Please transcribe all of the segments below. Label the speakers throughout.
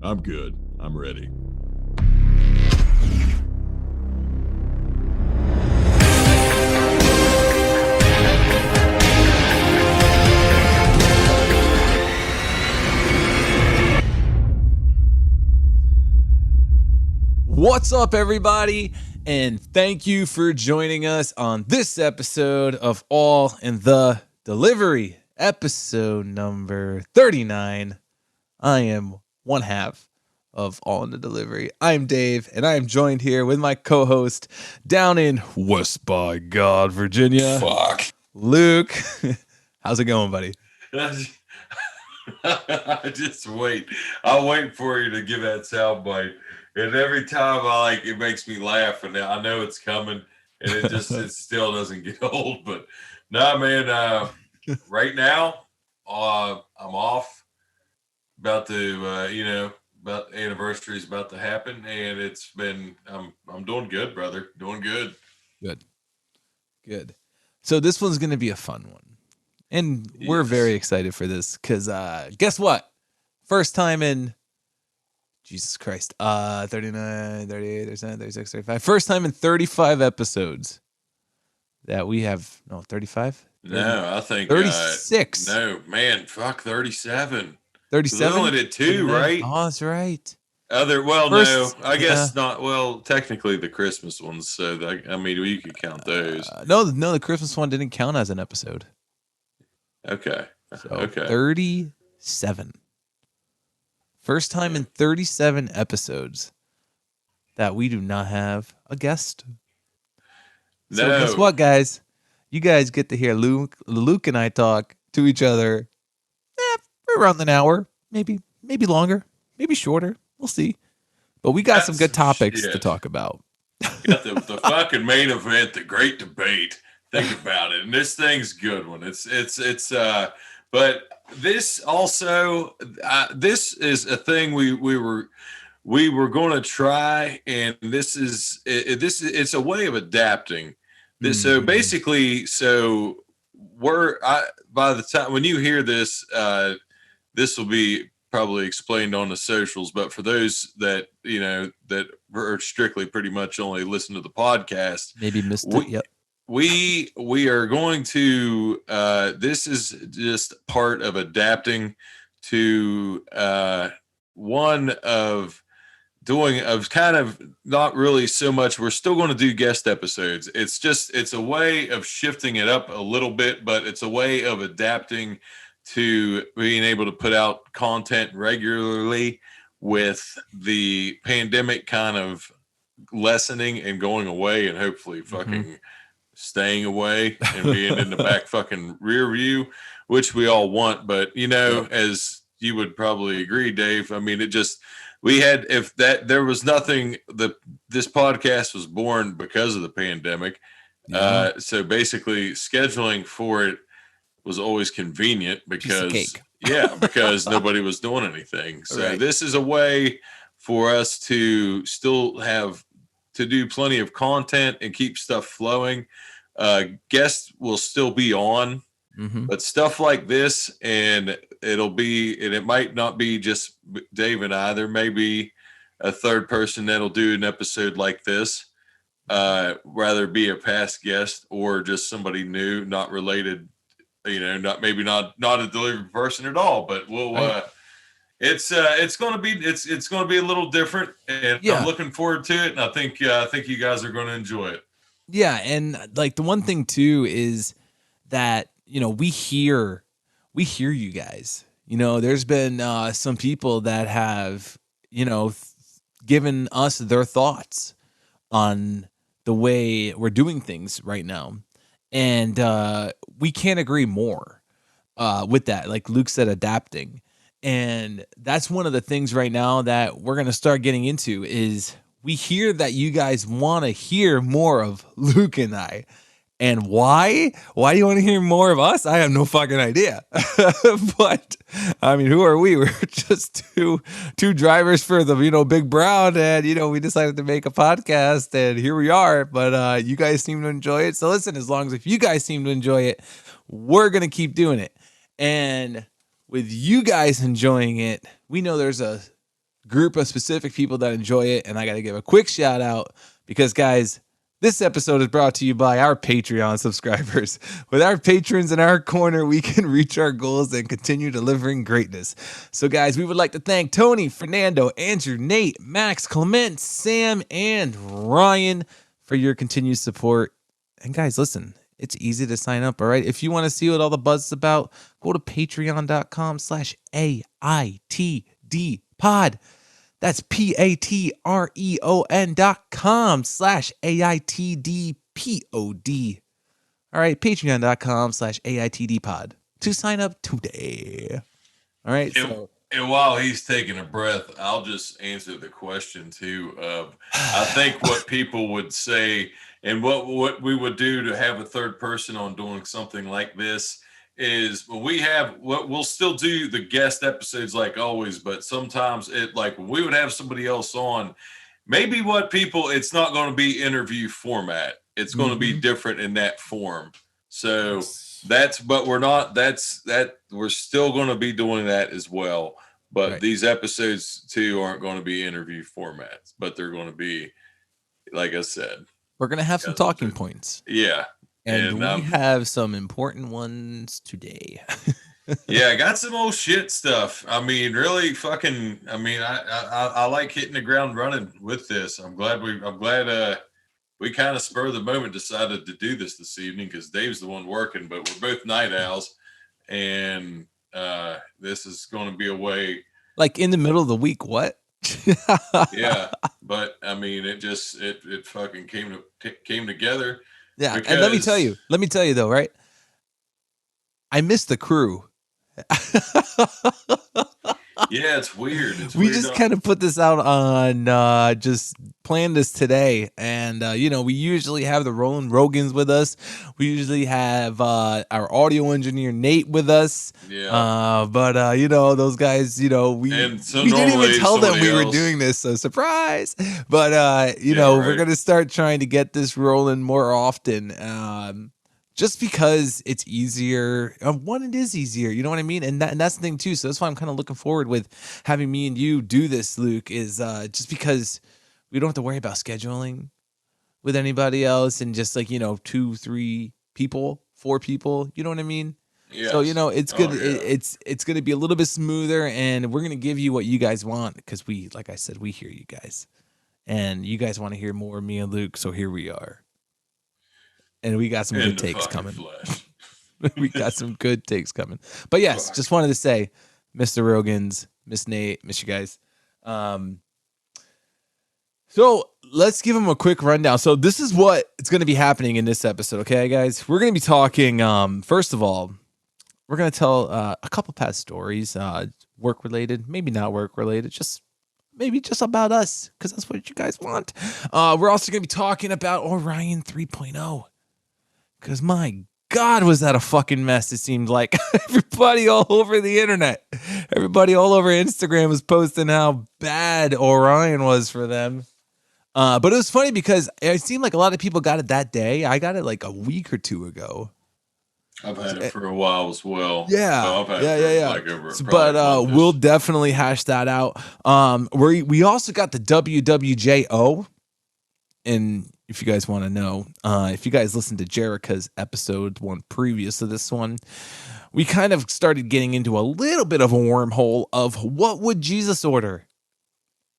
Speaker 1: I'm good. I'm ready.
Speaker 2: What's up, everybody? And thank you for joining us on this episode of All in the Delivery, episode number 39. I am one half of All in the Delivery. I'm Dave, and I am joined here with my co-host down in West by God, Virginia.
Speaker 3: Fuck.
Speaker 2: Luke. How's it going, buddy?
Speaker 3: Just wait. I'll wait for you to give that sound bite. And every time it makes me laugh, and I know it's coming, and it still doesn't get old. But nah, man, right now, I'm off. About to, about the anniversary is about to happen, and I'm doing good, brother. Doing good.
Speaker 2: Good. So this one's going to be a fun one. And we're very excited for this because guess what? First time in, Jesus Christ, 39, 38, 39, 36, 35. First time in 35 episodes that we have, 35?
Speaker 3: No, I think
Speaker 2: 36.
Speaker 3: No, man, fuck 37.
Speaker 2: 37?
Speaker 3: We only did 2, right?
Speaker 2: Oh, that's right.
Speaker 3: No, I guess not. Well, technically the Christmas ones, so you could count those.
Speaker 2: No, the Christmas one didn't count as an episode.
Speaker 3: Okay.
Speaker 2: So
Speaker 3: Okay.
Speaker 2: 37. First time in 37 episodes that we do not have a guest. So guess what, guys? You guys get to hear Luke and I talk to each other for around an hour, maybe longer, maybe shorter. We'll see. But we got some good topics to talk about.
Speaker 3: Got the fucking main event, the great debate. Think about it. And this thing's a good one. But this also, this is a thing we were going to try, and it's a way of adapting. This, so basically, by the time when you hear this, this will be probably explained on the socials. But for those that that are strictly pretty much only listen to the podcast,
Speaker 2: maybe missed it. Yep.
Speaker 3: We are going to this is just part of adapting to one of kind of not really so much. We're still going to do guest episodes. It's a way of shifting it up a little bit, but it's a way of adapting to being able to put out content regularly with the pandemic kind of lessening and going away, and hopefully fucking staying away and being in the back fucking rear view, which we all want. But as you would probably agree, Dave, I mean, this podcast was born because of the pandemic. So basically scheduling for it was always convenient because nobody was doing anything. So This is a way for us to still have to do plenty of content and keep stuff flowing. Guests will still be on, but stuff like this, and it might not be just Dave and I. There may be a third person that'll do an episode like this, rather be a past guest or just somebody new, not related, not a delivery person at all, but we'll, it's going to be a little different, and I'm looking forward to it. And I think you guys are going to enjoy it.
Speaker 2: Yeah. And like the one thing too is that, we hear you guys, there's been some people that have, given us their thoughts on the way we're doing things right now. And we can't agree more with that. Like Luke said, adapting. And that's one of the things right now that we're going to start getting into is we hear that you guys want to hear more of Luke and I. And why? Why do you want to hear more of us? I have no fucking idea. But I mean, who are we? We're just two drivers for the, Big Brown, and we decided to make a podcast, and here we are. But you guys seem to enjoy it. So listen, as long as if you guys seem to enjoy it, we're gonna keep doing it. And with you guys enjoying it, we know there's a group of specific people that enjoy it. And I got to give a quick shout out because, guys, this episode is brought to you by our Patreon subscribers. With our patrons in our corner, we can reach our goals and continue delivering greatness. So, guys, we would like to thank Tony, Fernando, Andrew, Nate, Max, Clement, Sam, and Ryan for your continued support. And, guys, listen, it's easy to sign up, all right? If you want to see what all the buzz is about, go to patreon.com/AITD pod. That's patreon.com/AITDPOD. All right, patreon.com/AITDpod to sign up today. All right.
Speaker 3: And while he's taking a breath, I'll just answer the question too. I think what people would say and what we would do to have a third person on doing something like this is we'll still do the guest episodes like always, but sometimes when we would have somebody else on, maybe it's not going to be interview format. It's going to be different in that form. So we're still going to be doing that as well. But these episodes too aren't going to be interview formats, but they're going to be, like I said,
Speaker 2: we're going to have some talking points.
Speaker 3: Yeah.
Speaker 2: And we have some important ones today.
Speaker 3: Yeah, I got some old shit stuff. I mean, really fucking, I like hitting the ground running with this. I'm glad we kind of spur of the moment decided to do this evening because Dave's the one working, but we're both night owls. And this is going to be a way.
Speaker 2: Like in the middle of the week, what?
Speaker 3: Yeah, but I mean, it fucking came together.
Speaker 2: Yeah, and let me tell you though, right? I miss the crew.
Speaker 3: Yeah, it's weird.
Speaker 2: We just kind of put this out on just planned this today, and we usually have the Roland Rogans with us. We usually have our audio engineer Nate with us.
Speaker 3: Yeah.
Speaker 2: But those guys, we didn't even tell them we were doing this, so surprise. But we're gonna start trying to get this rolling more often. Just because it's easier. It is easier. You know what I mean? And that's the thing too. So that's why I'm kind of looking forward with having me and you do this, Luke, is just because we don't have to worry about scheduling with anybody else and just 2, 3 people, 4 people. You know what I mean?
Speaker 3: Yes.
Speaker 2: So, it's good. It's going to be a little bit smoother and we're going to give you what you guys want because like I said, we hear you guys and you guys want to hear more of me and Luke. So here we are. And we got some good takes coming. We got some good takes coming. But yes, just wanted to say, Mr. Rogans, Miss Nate, miss you guys. So let's give them a quick rundown. So this is what it's going to be happening in this episode. Okay, guys, we're going to be talking. First of all, we're going to tell a couple past stories, work related, maybe not work related, maybe just about us because that's what you guys want. We're also going to be talking about Orion 3.0. Because my God, was that a fucking mess? It seemed like everybody all over the internet, everybody all over Instagram was posting how bad Orion was for them. But it was funny because it seemed like a lot of people got it that day. I got it like a week or 2 ago.
Speaker 3: I've had it for a while as well.
Speaker 2: Yeah. But
Speaker 3: month.
Speaker 2: We'll definitely hash that out. We also got the WWJO. And if you guys want to know, if you guys listened to Jerica's episode one previous to this one, we kind of started getting into a little bit of a wormhole of what would Jesus order?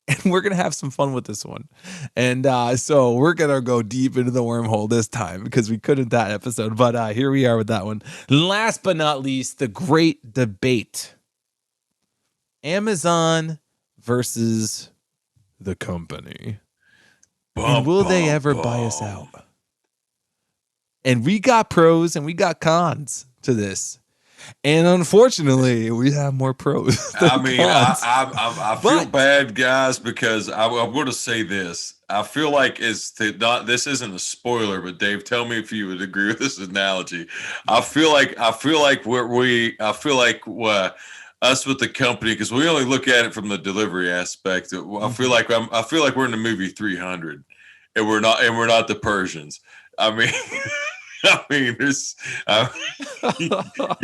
Speaker 2: And we're going to have some fun with this one. And so we're going to go deep into the wormhole this time because we couldn't that episode. But here we are with that one. Last but not least, the great debate. Amazon versus the company. And will they ever buy us out? And we got pros and we got cons to this. And unfortunately, we have more pros.
Speaker 3: I feel bad, guys, because I'm going to say this. I feel like this isn't a spoiler, but Dave, tell me if you would agree with this analogy. I feel like us with the company, because we only look at it from the delivery aspect. I feel like we're in the movie 300, and we're not the Persians. I mean, I mean, you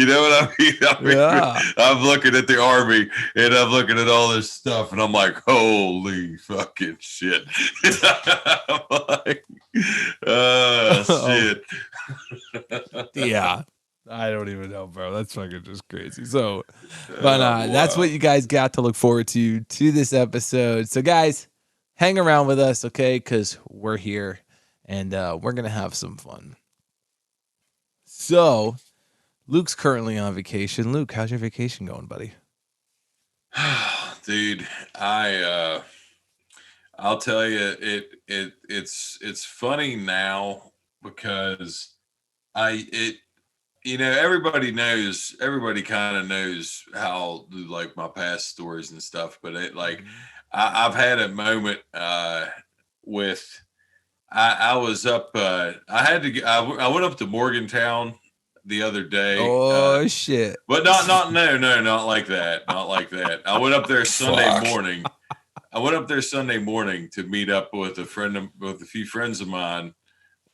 Speaker 3: know what I mean?
Speaker 2: Yeah.
Speaker 3: I'm looking at the Army and I'm looking at all this stuff and I'm like, holy fucking shit. I'm like, shit.
Speaker 2: Yeah. I don't even know, bro. That's fucking just crazy. So, but
Speaker 3: Wow.
Speaker 2: that's what you guys got to look forward to this episode. So, guys, hang around with us, okay? Because we're here and we're gonna have some fun. So, Luke's currently on vacation. Luke, how's your vacation going, buddy?
Speaker 3: Dude, I'll tell you, it's funny now because everybody kind of knows how like my past stories and stuff, but I've had a moment with I was up I went up to Morgantown the other day.
Speaker 2: Oh shit.
Speaker 3: But not like that. Not like that. I went up there Sunday morning. I went up there Sunday morning to meet up with a few friends of mine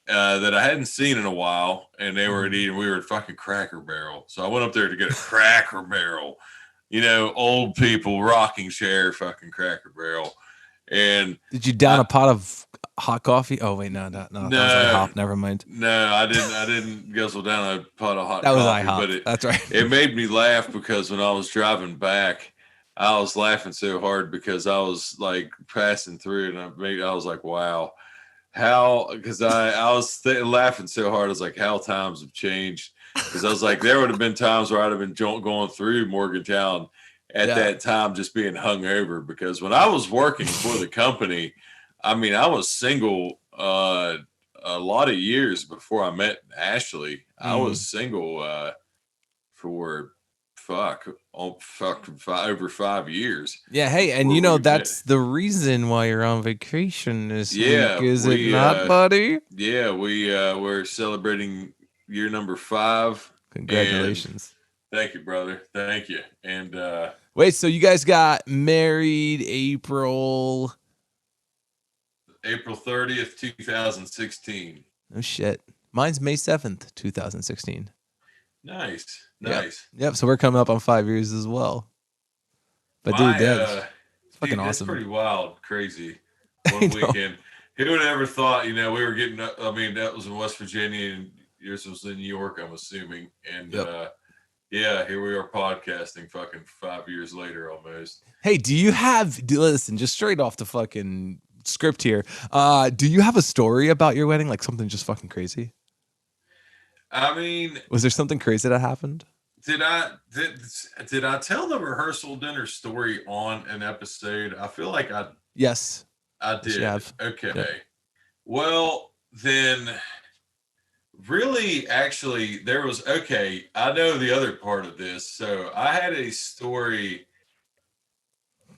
Speaker 3: that I hadn't seen in a while, and they were we were at fucking Cracker Barrel. So I went up there to get a Cracker Barrel, old people rocking chair, fucking Cracker Barrel. And
Speaker 2: did you down a pot of hot coffee? Oh wait, no. That was IHOP. Never mind.
Speaker 3: No, I didn't guzzle down a pot of hot
Speaker 2: coffee.
Speaker 3: That
Speaker 2: was IHOP. That's right.
Speaker 3: It made me laugh because when I was driving back, I was laughing so hard because I was like passing through, and I was like, wow. Because I was laughing so hard. I was like, how times have changed. Because I was like, there would have been times where I'd have been going through Morgantown at that time, just being hungover. Because when I was working for the company, I mean, I was single a lot of years before I met Ashley. I was single for over 5 years.
Speaker 2: Yeah, hey, and that's the reason why you're on vacation this week, is it not, buddy?
Speaker 3: Yeah, we're celebrating year number 5.
Speaker 2: Congratulations.
Speaker 3: Thank you, brother. Thank you. And
Speaker 2: wait, so you guys got married April
Speaker 3: 30th, 2016.
Speaker 2: Oh shit. Mine's May 7th, 2016.
Speaker 3: Nice.
Speaker 2: Yep. So we're coming up on 5 years as well. But it's fucking awesome.
Speaker 3: That's pretty wild, crazy. One weekend. Who would have ever thought? We were getting. I mean, that was in West Virginia, and yours was in New York, I'm assuming. And here we are podcasting, fucking 5 years later, almost.
Speaker 2: Hey, listen, just straight off the fucking script here. Do you have a story about your wedding, like something just fucking crazy?
Speaker 3: I mean,
Speaker 2: was there something crazy that happened?
Speaker 3: Did I tell the rehearsal dinner story on an episode? I feel like
Speaker 2: yes,
Speaker 3: I did. Okay.
Speaker 2: Yep.
Speaker 3: Well, then really, actually, I know the other part of this. So I had a story,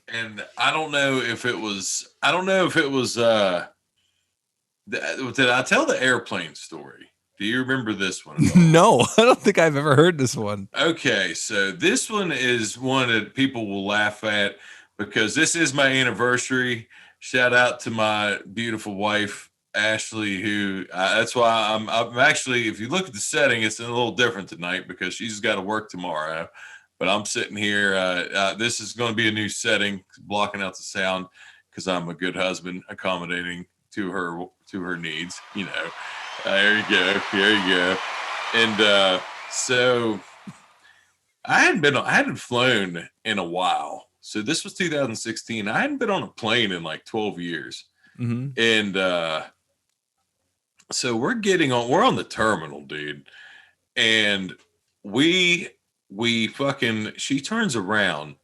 Speaker 3: and I don't know if it was, did I tell the airplane story? Do you remember this one?
Speaker 2: No, I don't think I've ever heard this one.
Speaker 3: Okay, so this one is one that people will laugh at because this is my anniversary. Shout out to my beautiful wife, Ashley, who that's why I'm actually, if you look at the setting, it's a little different tonight because she's got to work tomorrow. But I'm sitting here. This is going to be a new setting, blocking out the sound because I'm a good husband, accommodating to her needs, There you go. And so I hadn't flown in a while. So this was 2016. I hadn't been on a plane in like 12 years.
Speaker 2: Mm-hmm.
Speaker 3: And so we're on the terminal, dude. And she turns around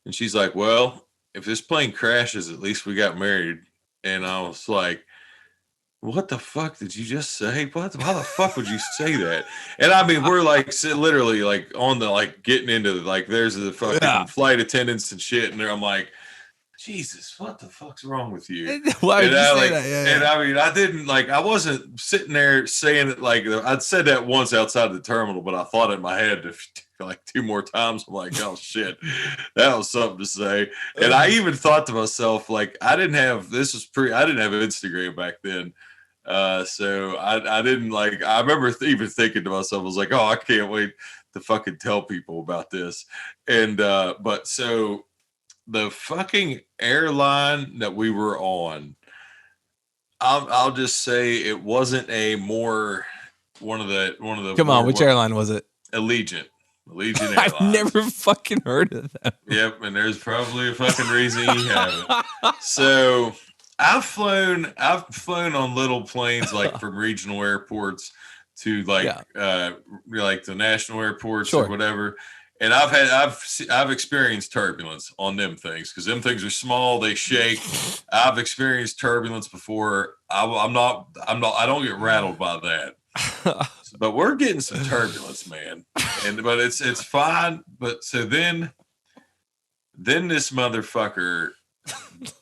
Speaker 3: and she's like, well, if this plane crashes, at least we got married. And I was like, what the fuck did you just say? How the fuck would you say that? And I mean, we're like literally like on the like getting into like there's the fucking flight attendants and shit, and I'm like, Jesus, what the fuck's wrong with you?
Speaker 2: Why would you say that? Yeah.
Speaker 3: And I mean, I wasn't sitting there saying it like I'd said that once outside the terminal, but I thought in my head like 2 more times. I'm like, oh shit, that was something to say. And I even thought to myself, like, I didn't have Instagram back then. So I didn't like. I remember even thinking to myself, I was like, "Oh, I can't wait to fucking tell people about this." And but so the fucking airline that we were on, I'll just say it wasn't a more one of the
Speaker 2: Come on,
Speaker 3: more
Speaker 2: which airline was it?
Speaker 3: Allegiant Airlines.
Speaker 2: I've never fucking heard of them.
Speaker 3: Yep, and there's probably a fucking reason you haven't. So I've flown on little planes like from regional airports to like like the national airports or whatever. And I've experienced turbulence on them things because them things are small, they shake. I've experienced turbulence before. I don't get rattled by that. But we're getting some turbulence, man. But it's fine. But so then this motherfucker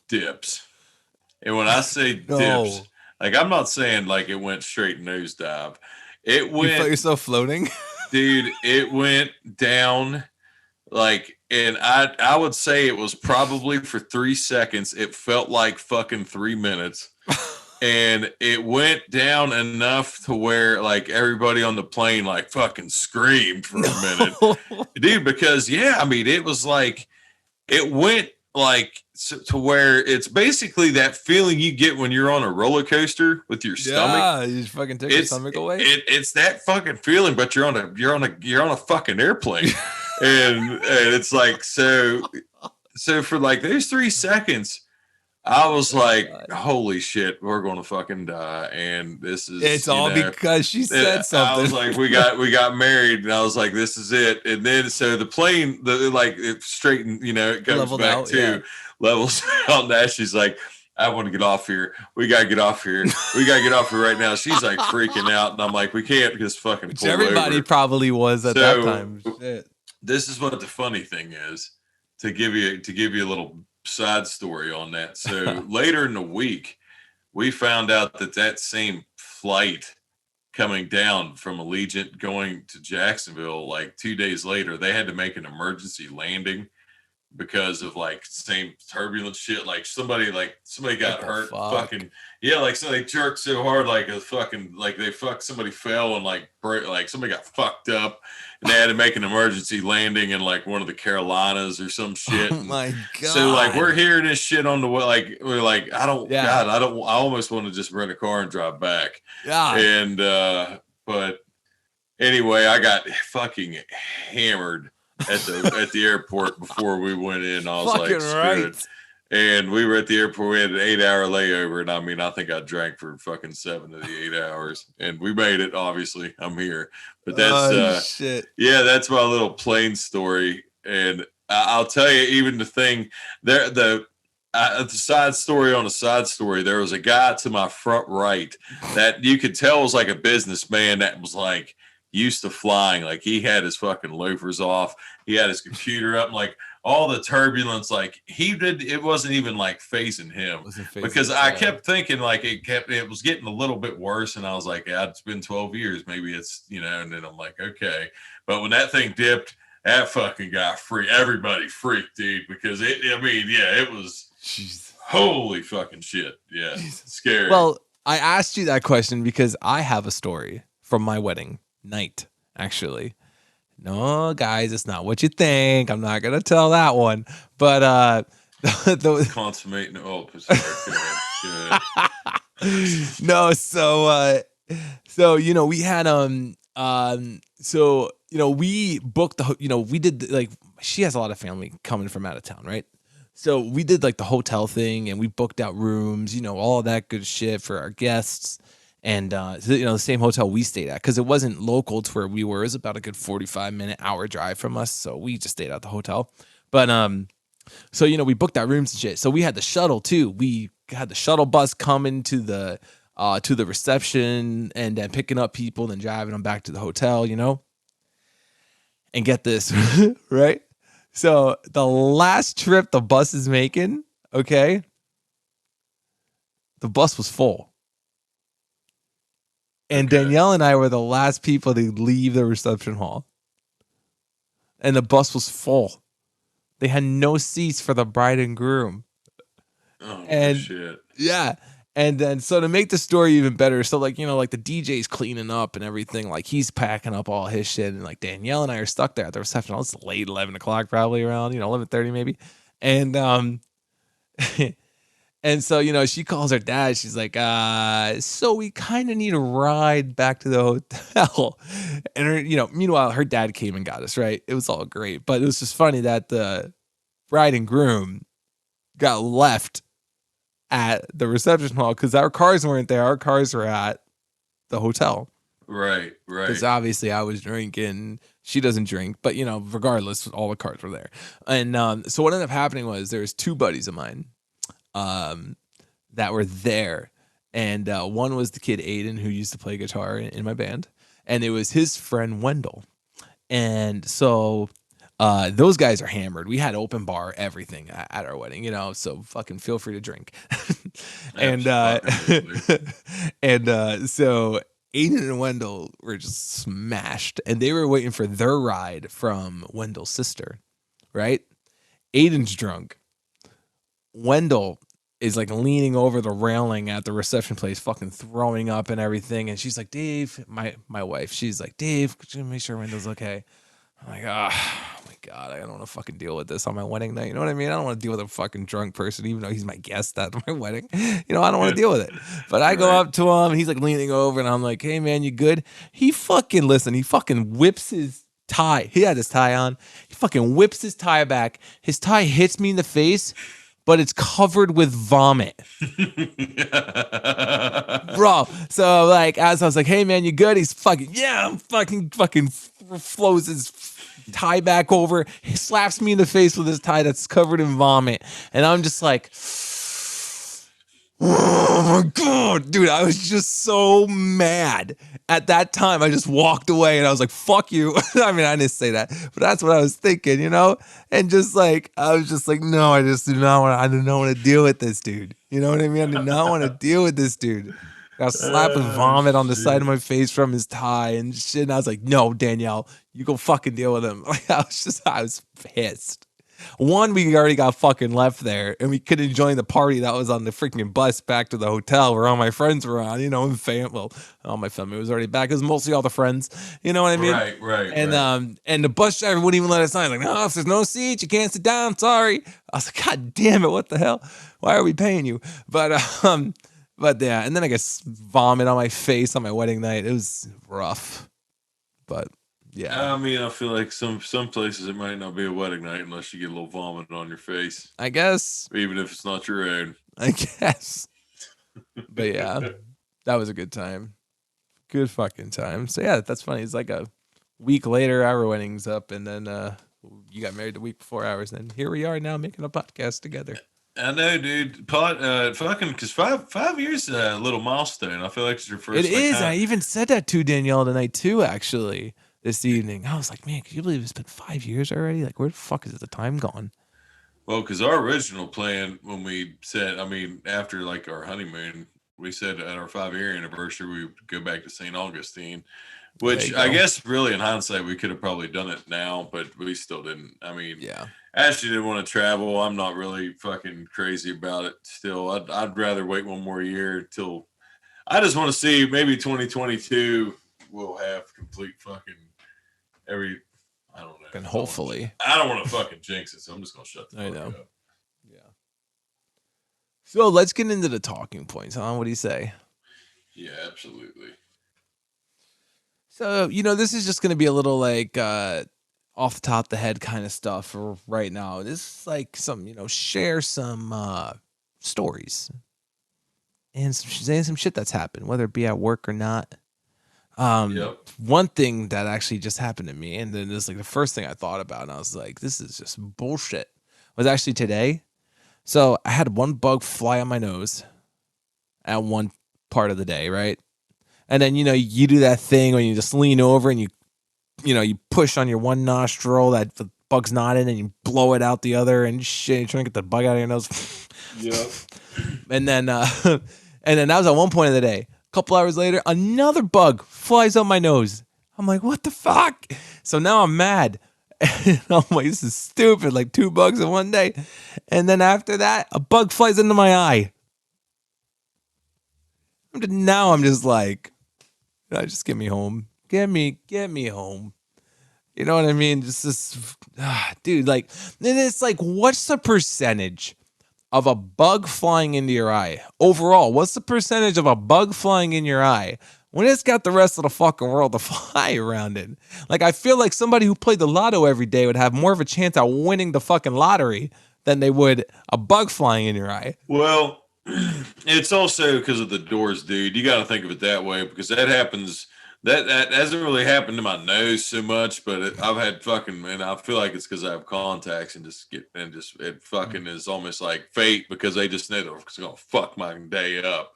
Speaker 3: dips. And when I say dips, like I'm not saying like it went straight nosedive. It went.
Speaker 2: You felt yourself floating?
Speaker 3: Dude, it went down like, and I would say it was probably for 3 seconds. It felt like fucking 3 minutes. And it went down enough to where like everybody on the plane like fucking screamed for a minute. Dude, because I mean, it was like, it went like to where it's basically that feeling you get when you're on a roller coaster with your stomach.
Speaker 2: Yeah, you just fucking take your stomach away.
Speaker 3: It's that fucking feeling, but you're on a fucking airplane. and it's like so for like those 3 seconds, I was like, holy shit, we're gonna fucking die. And this is
Speaker 2: it's all because she said something.
Speaker 3: I was like, we got married, and I was like, this is it. And then so the plane, it straightened, it comes
Speaker 2: leveled
Speaker 3: back
Speaker 2: out,
Speaker 3: to levels out. Now she's like, I want to get off here. We gotta get off here. We gotta get off here right now. She's like freaking out, and I'm like, we can't just fucking pull
Speaker 2: everybody
Speaker 3: over.
Speaker 2: Probably was at that time. Shit.
Speaker 3: This is what the funny thing is, to give you a little side story on that. So later in the week, we found out that same flight coming down from Allegiant going to Jacksonville, like 2 days later, they had to make an emergency landing because of like same turbulence shit. Like somebody got hurt. Fucking like somebody jerked so hard, like a fucking somebody fell and like somebody got fucked up, and they had to make an emergency landing in like one of the Carolinas or some shit.
Speaker 2: Oh my god!
Speaker 3: So like we're hearing this shit on the way. Like we're like, I almost want to just rent a car and drive back.
Speaker 2: Yeah.
Speaker 3: And but anyway, I got fucking hammered at the airport before we went in. I was like, screw it. And we were at the airport. We had an 8-hour layover, and I mean, I think I drank for fucking 7 of the 8 hours, and we made it. Obviously, I'm here, but that's
Speaker 2: shit.
Speaker 3: Yeah, that's my little plane story. And I'll tell you, even the thing there, the side story on a side story. There was a guy to my front right that you could tell was like a businessman that was like used to flying. Like he had his fucking loafers off. He had his computer up. Like all the turbulence, like it wasn't even like phasing him because I kept thinking like it was getting a little bit worse. And I was like, it's been 12 years. Maybe it's, and then I'm like, okay. But when that thing dipped, that fucking guy everybody freaked, dude, because it was holy fucking shit. Yeah. Scary.
Speaker 2: Well, I asked you that question because I have a story from my wedding night, actually. No, guys, it's not what you think. I'm not gonna tell that one. But
Speaker 3: consummate. No,
Speaker 2: no. So we had we booked we did like she has a lot of family coming from out of town, right? So we did like the hotel thing, and we booked out rooms, all of that good shit for our guests. And, the same hotel we stayed at, because it wasn't local to where we were. It was about a good 45-minute hour drive from us. So we just stayed at the hotel. But, we booked our rooms and shit. So we had the shuttle too. We had the shuttle bus coming to the reception and then picking up people and driving them back to the hotel, And get this, right? So the last trip the bus is making, okay, the bus was full. And Danielle and I were the last people to leave the reception hall. And the bus was full. They had no seats for the bride and groom.
Speaker 3: Oh,
Speaker 2: and
Speaker 3: shit.
Speaker 2: Yeah. And then, so to make the story even better, so like, like the DJ's cleaning up and everything, like he's packing up all his shit, and like Danielle and I are stuck there at the reception. It's late 11 o'clock, probably around 11:30 maybe, and and so she calls her dad. She's like, so we kind of need a ride back to the hotel, and meanwhile her dad came and got us. Right, it was all great, but it was just funny that the bride and groom got left at the reception hall because our cars weren't there. Our cars were at the hotel.
Speaker 3: Right.
Speaker 2: Because obviously I was drinking. She doesn't drink, but regardless, all the cars were there. And so what ended up happening was there was two buddies of mine that were there. And one was the kid Aiden, who used to play guitar in my band. And it was his friend Wendell. And so those guys are hammered. We had open bar, everything at our wedding, so fucking feel free to drink. And so Aiden and Wendell were just smashed, and they were waiting for their ride from Wendell's sister, right? Aiden's drunk. Wendell is like leaning over the railing at the reception place, fucking throwing up and everything. And she's like, Dave, my wife, she's like, Dave, could you make sure Wendell's okay? I'm like, oh my God, I don't want to fucking deal with this on my wedding night. You know what I mean? I don't want to deal with a fucking drunk person, even though he's my guest at my wedding. I don't want to deal with it. But I go up to him, he's like leaning over, and I'm like, hey man, you good? He fucking whips his tie. He had his tie on. He fucking whips his tie back. His tie hits me in the face, but it's covered with vomit. Bro. So like, as I was like, hey man, you good? He's fucking, yeah, I'm fucking flows his tie back over. He slaps me in the face with his tie that's covered in vomit. And I'm just like, oh my God, dude, I was just so mad. At that time, I just walked away and I was like, fuck you. I mean, I didn't say that, but that's what I was thinking, And just like, I was just like, no, I do not want to deal with this dude. You know what I mean? I do not want to deal with this dude. Got slapped with vomit on the side of my face from his tie and shit. And I was like, no, Danielle, you go fucking deal with him. Like, I was pissed. One, we already got fucking left there, and we couldn't join the party that was on the freaking bus back to the hotel where all my friends were on, and all my family was already back. It was mostly all the friends, you know what I mean?
Speaker 3: Right.
Speaker 2: And the bus driver wouldn't even let us on. Like, no, if there's no seats, you can't sit down. Sorry. I was like, God damn it, what the hell? Why are we paying you? But yeah, and then I guess vomit on my face on my wedding night. It was rough, but. Yeah,
Speaker 3: I mean, I feel like some places it might not be a wedding night unless you get a little vomit on your face.
Speaker 2: I guess,
Speaker 3: even if it's not your own.
Speaker 2: I guess, but yeah, that was a good time. Good fucking time. So yeah, that's funny. It's like a week later, our wedding's up, and then you got married the week before ours, and here we are now making a podcast together.
Speaker 3: I know, dude. Fucking, because 5 years is a little milestone. I feel like it's your first.
Speaker 2: It is. I even said that to Danielle tonight too, actually. This evening, I was like, man, can you believe it's been 5 years already? Like, where the fuck is the time gone?
Speaker 3: Well, because our original plan when we said, after like our honeymoon, we said at our 5-year anniversary, we would go back to St. Augustine, which I guess really in hindsight, we could have probably done it now, but we still didn't.
Speaker 2: Yeah.
Speaker 3: Ashley didn't want to travel. I'm not really fucking crazy about it still. I'd rather wait one more year till I just want to see maybe 2022 we'll have complete fucking I don't know.
Speaker 2: And hopefully.
Speaker 3: I don't want to fucking jinx it, so I'm just going to shut the fuck up.
Speaker 2: Yeah. So let's get into the talking points, huh? What do you say?
Speaker 3: Yeah, absolutely.
Speaker 2: So, this is just going to be a little like off the top of the head kind of stuff for right now. This is like some, share some stories and some shit that's happened, whether it be at work or not. One thing that actually just happened to me, and then this is like the first thing I thought about, and I was like, this is just bullshit, was actually today. So I had one bug fly on my nose at one part of the day, right? And then, you do that thing when you just lean over and you push on your one nostril that the bug's not in, and you blow it out the other and shit, you're trying to get the bug out of your nose.
Speaker 3: Yeah.
Speaker 2: And then that was at one point of the day. Couple hours later, another bug flies up my nose. I'm like, what the fuck? So now I'm mad. And I'm like, this is stupid. Like 2 bugs in one day. And then after that, a bug flies into my eye. Now I'm just like, just get me home. Get me home. You know what I mean? Just this, dude. Like, and it's like, what's the percentage of a bug flying into your eye overall? What's the percentage of a bug flying in your eye when it's got the rest of the fucking world to fly around it? Like, I feel like somebody who played the lotto every day would have more of a chance at winning the fucking lottery than they would a bug flying in your eye.
Speaker 3: Well, it's also because of the doors, dude. You got to think of it that way, because that happens. That hasn't really happened to my nose so much, but I've had fucking, and I feel like it's because I have contacts and it fucking is almost like fate, because they just know it's gonna fuck my day up.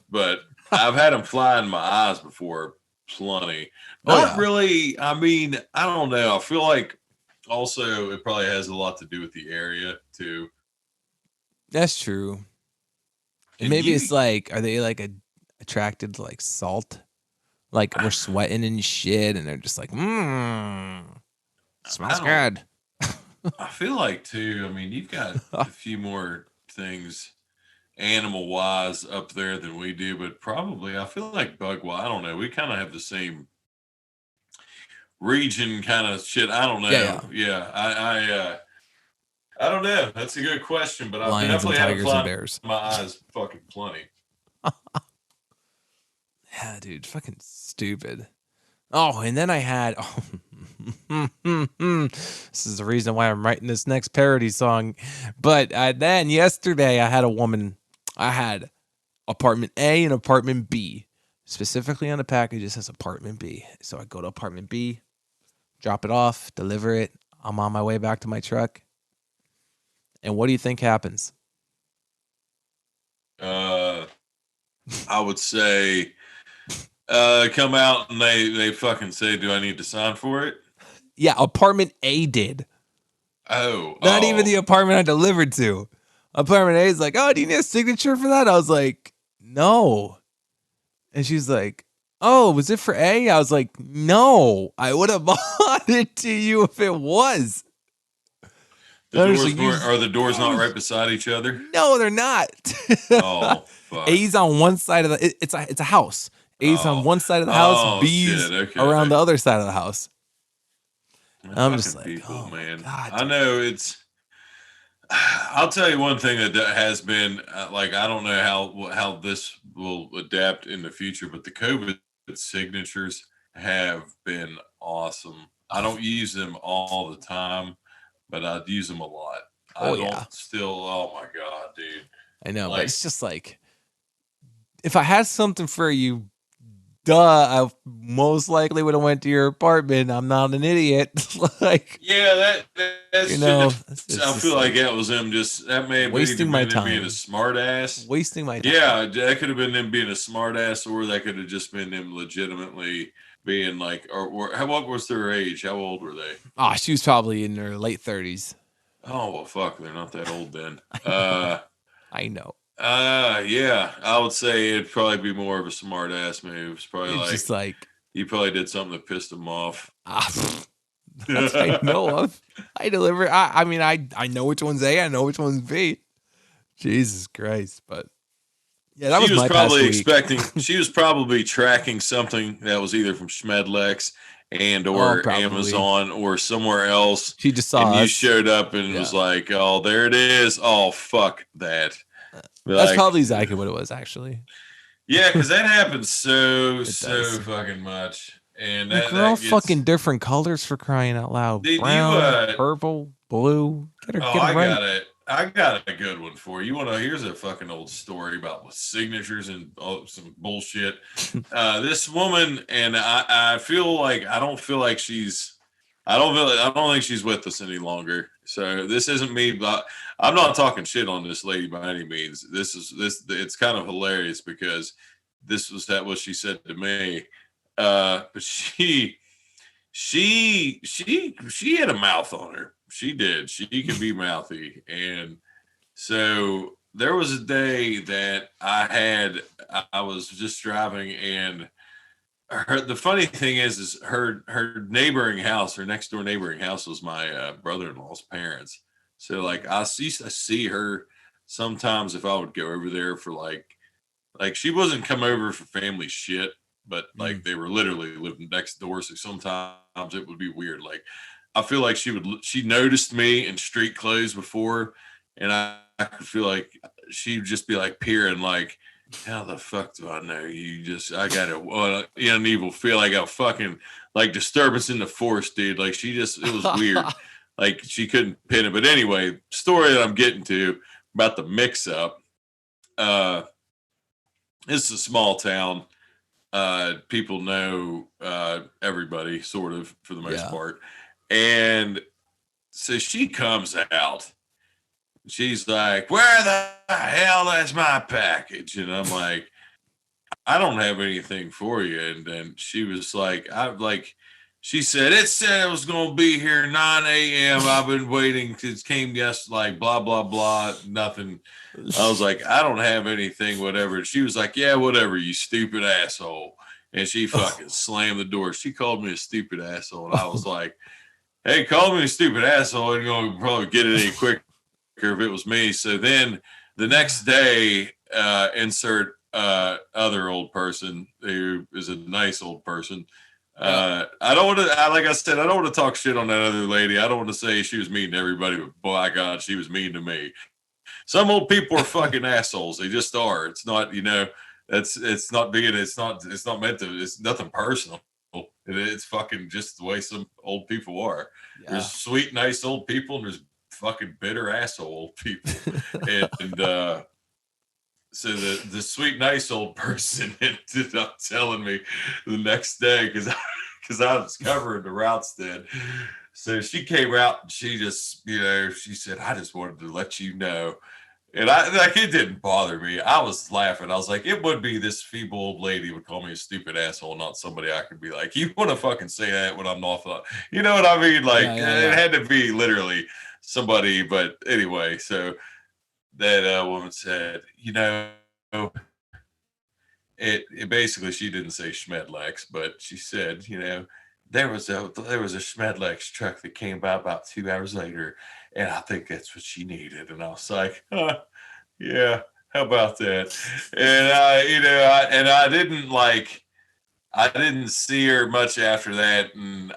Speaker 3: But I've had them fly in my eyes before, plenty. Not really. I mean, I don't know. I feel like also it probably has a lot to do with the area too.
Speaker 2: That's true. And maybe it's like, are they like attracted to like salt? Like we're sweating and shit, and they're just like, smells good.
Speaker 3: I feel like too. I mean, you've got a few more things animal wise up there than we do, but probably I feel like bug wise. I don't know. We kind of have the same region kind of shit. I don't know. Yeah. I don't know. That's a good question, but I definitely have tigers and bears. My eyes fucking plenty.
Speaker 2: Yeah, dude, fucking stupid. Oh, and then I had. This is the reason why I'm writing this next parody song. But then yesterday, I had a woman. I had apartment A and apartment B. Specifically on the package, it says apartment B. So I go to apartment B, drop it off, deliver it. I'm on my way back to my truck. And what do you think happens?
Speaker 3: I would say come out and they fucking say, do I need to sign for it?
Speaker 2: Yeah, apartment A did.
Speaker 3: Oh.
Speaker 2: Not even the apartment I delivered to. Apartment A is like, oh, do you need a signature for that? I was like, no. And she's like, oh, was it for A? I was like, no. I would have bought it to you if it was.
Speaker 3: Are the doors not right beside each other?
Speaker 2: No, they're not.
Speaker 3: Oh, fuck.
Speaker 2: A's on one side of the. It's a house. A's on one side of the house. B's around the other side of the house. I'm just like,
Speaker 3: people, man. God, I know it's. I'll tell you one thing that has been like, I don't know how this will adapt in the future, but the COVID signatures have been awesome. I don't use them all the time, but I use them a lot. Oh my God, dude.
Speaker 2: I know, but it's just like, if I had something for you, I most likely would have went to your apartment. I'm not an idiot.
Speaker 3: Like, yeah, that's, you know, I feel like that was them that may have
Speaker 2: wasting my time,
Speaker 3: being a smart ass,
Speaker 2: wasting my time.
Speaker 3: Yeah, that could have been them being a smart ass, or that could have just been them legitimately being like, or what was their age? How old were they?
Speaker 2: Oh, she was probably in her late 30s.
Speaker 3: Oh, well, fuck, they're not that old then.
Speaker 2: I know.
Speaker 3: Yeah, I would say it'd probably be more of a smart ass move. It's probably
Speaker 2: just like
Speaker 3: you probably did something that pissed them off.
Speaker 2: That's what I know of. I deliver. I mean, I know which one's A. I know which one's B. Jesus Christ! But yeah, that was my
Speaker 3: probably expecting. She was probably tracking something that was either from Schmedlex or Amazon or somewhere else.
Speaker 2: She just saw
Speaker 3: and
Speaker 2: us.
Speaker 3: You showed up and was like, "Oh, there it is. Oh, fuck that."
Speaker 2: That's probably exactly what it was, actually.
Speaker 3: Yeah, because that happens so fucking much, and
Speaker 2: they're all fucking different colors, for crying out loud. Brown, purple, blue. Get her right.
Speaker 3: I got a good one for you. Here's a fucking old story about signatures and some bullshit. This woman, and I don't think she's with us any longer. So this isn't me, but I'm not talking shit on this lady by any means. It's kind of hilarious because this was what she said to me. But she had a mouth on her. She did. She can be mouthy. And so there was a day that I was just driving, and the funny thing is her neighboring house, her next door neighboring house, was my brother-in-law's parents. So like I used to see her sometimes if I would go over there for like like she wasn't come over for family shit, but like they were literally living next door. So sometimes it would be weird. Like I feel like she noticed me in street clothes before, and I could feel like she'd just be like peering, like, how the fuck do I know you? I got an evil feel. I got fucking like disturbance in the force, dude. Like it was weird. Like she couldn't pin it. But anyway, story that I'm getting to about the mix up. It's a small town. People know everybody, sort of, for the most part. And so she comes out. She's like, where the hell is my package? And I'm like, I don't have anything for you. And then she was like, she said, it said it was going to be here 9 a.m. I've been waiting. It came yesterday, like, blah, blah, blah, nothing. I was like, I don't have anything, whatever. And she was like, yeah, whatever, you stupid asshole. And she fucking slammed the door. She called me a stupid asshole. And I was like, hey, call me a stupid asshole. And you're going to probably get it any quicker if it was me. So then the next day, insert other old person who is a nice old person. I don't want to, like I said, I don't want to talk shit on that other lady. I don't want to say she was mean to everybody, but by God, she was mean to me. Some old people are fucking assholes. They just are. It's not, it's not meant to, it's nothing personal. It's fucking just the way some old people are. Yeah. There's sweet, nice old people, and there's fucking bitter asshole old people. and so the sweet, nice old person ended up telling me the next day, because I was covering the routes then. So she came out and she just, she said, I just wanted to let you know. And it didn't bother me. I was laughing. I was like, it would be this feeble old lady would call me a stupid asshole, not somebody I could be like, you want to fucking say that when I'm not, you know what I mean? Like, it had to be literally somebody. But anyway, so that woman said, it basically, she didn't say Schmedlex, but she said, there was a Schmedlex truck that came by about 2 hours later, and I think that's what she needed. And I was like, yeah, how about that? And I didn't see her much after that. And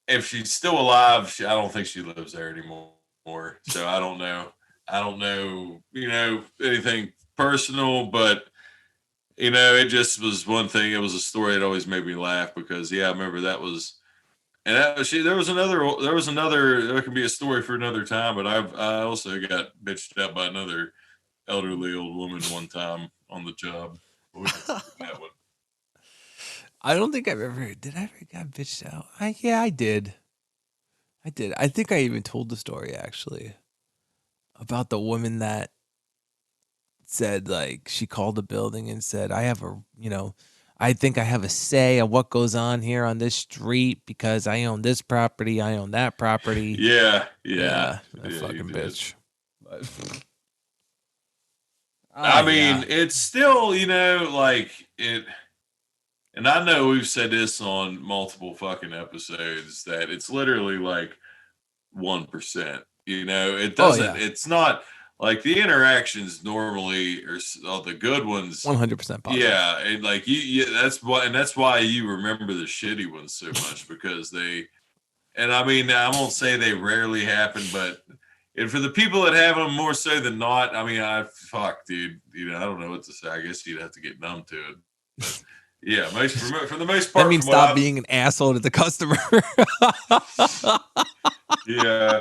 Speaker 3: if she's still alive, I don't think she lives there anymore. So I don't know, anything personal, but it just was one thing. It was a story that always made me laugh because, I remember that was, and there was another, there can be a story for another time, but I also got bitched out by another elderly old woman one time on the job. That one.
Speaker 2: I don't think did I ever got bitched out? I did. I think I even told the story actually about the woman that said, like, she called the building and said, I think I have a say on what goes on here on this street because I own this property, I own that property.
Speaker 3: Yeah.
Speaker 2: Fucking bitch. But,
Speaker 3: I mean, it's still, like it. And I know we've said this on multiple fucking episodes that it's literally like 1%. It doesn't. It's not. Like the interactions normally are the good ones,
Speaker 2: 100% positive.
Speaker 3: Yeah, and like that's why you remember the shitty ones so much because and I mean, I won't say they rarely happen, but for the people that have them more so than not, I mean, dude, I don't know what to say. I guess you'd have to get numb to it. But yeah, for the most part,
Speaker 2: that means stop being an asshole to the customer.
Speaker 3: Yeah.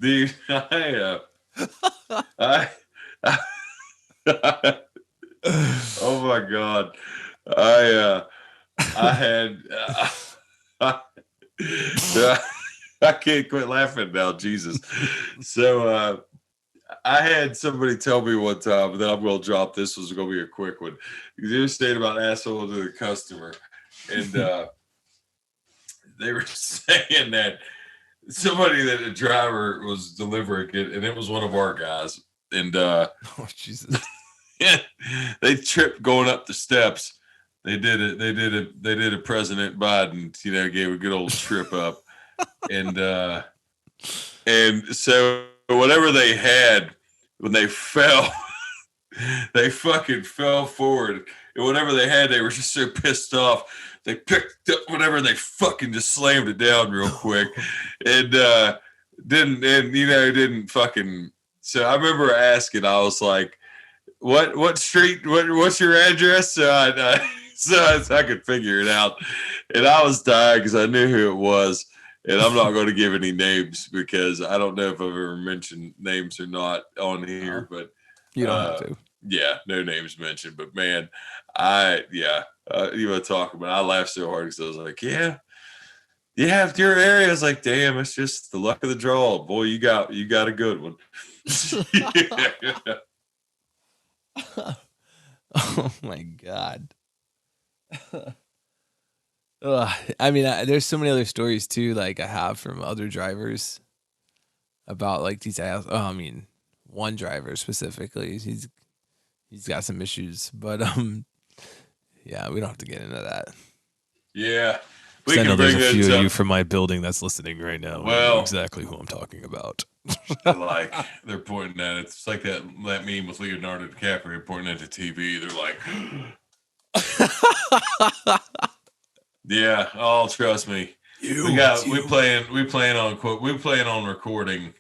Speaker 3: Dude, oh my God. I had, I can't quit laughing now, Jesus. So, I had somebody tell me one time, and then I'm going to drop this. Was going to be a quick one. You were saying about asshole to the customer, and they were saying that somebody that a driver was delivering it, and it was one of our guys, and oh
Speaker 2: Jesus,
Speaker 3: yeah, they tripped going up the steps. They did a President Biden, gave a good old trip up, and so whatever they had when they fell, they fucking fell forward. And whatever they had, they were just so pissed off. They picked up whatever, they fucking just slammed it down real quick, and didn't fucking. So I remember asking, I was like, "What street? What's your address?" So I could figure it out, and I was dying because I knew who it was. And I'm not going to give any names because I don't know if I've ever mentioned names or not on here, but
Speaker 2: you don't have to.
Speaker 3: Yeah, no names mentioned. But man, you want to talk about? I laughed so hard because I was like, yeah, your area is like, damn, it's just the luck of the draw, boy. You got a good one.
Speaker 2: Oh my God. I mean, there's so many other stories too, like I have from other drivers about like these. I mean, one driver specifically, he's got some issues, but yeah, we don't have to get into that.
Speaker 3: Yeah,
Speaker 2: we can bring there's a few of you from my building that's listening right now.
Speaker 3: Well,
Speaker 2: know exactly who I'm talking about.
Speaker 3: Like they're pointing at it. It's like that meme with Leonardo DiCaprio pointing at the TV. They're like. Yeah, oh, trust me. We plan on recording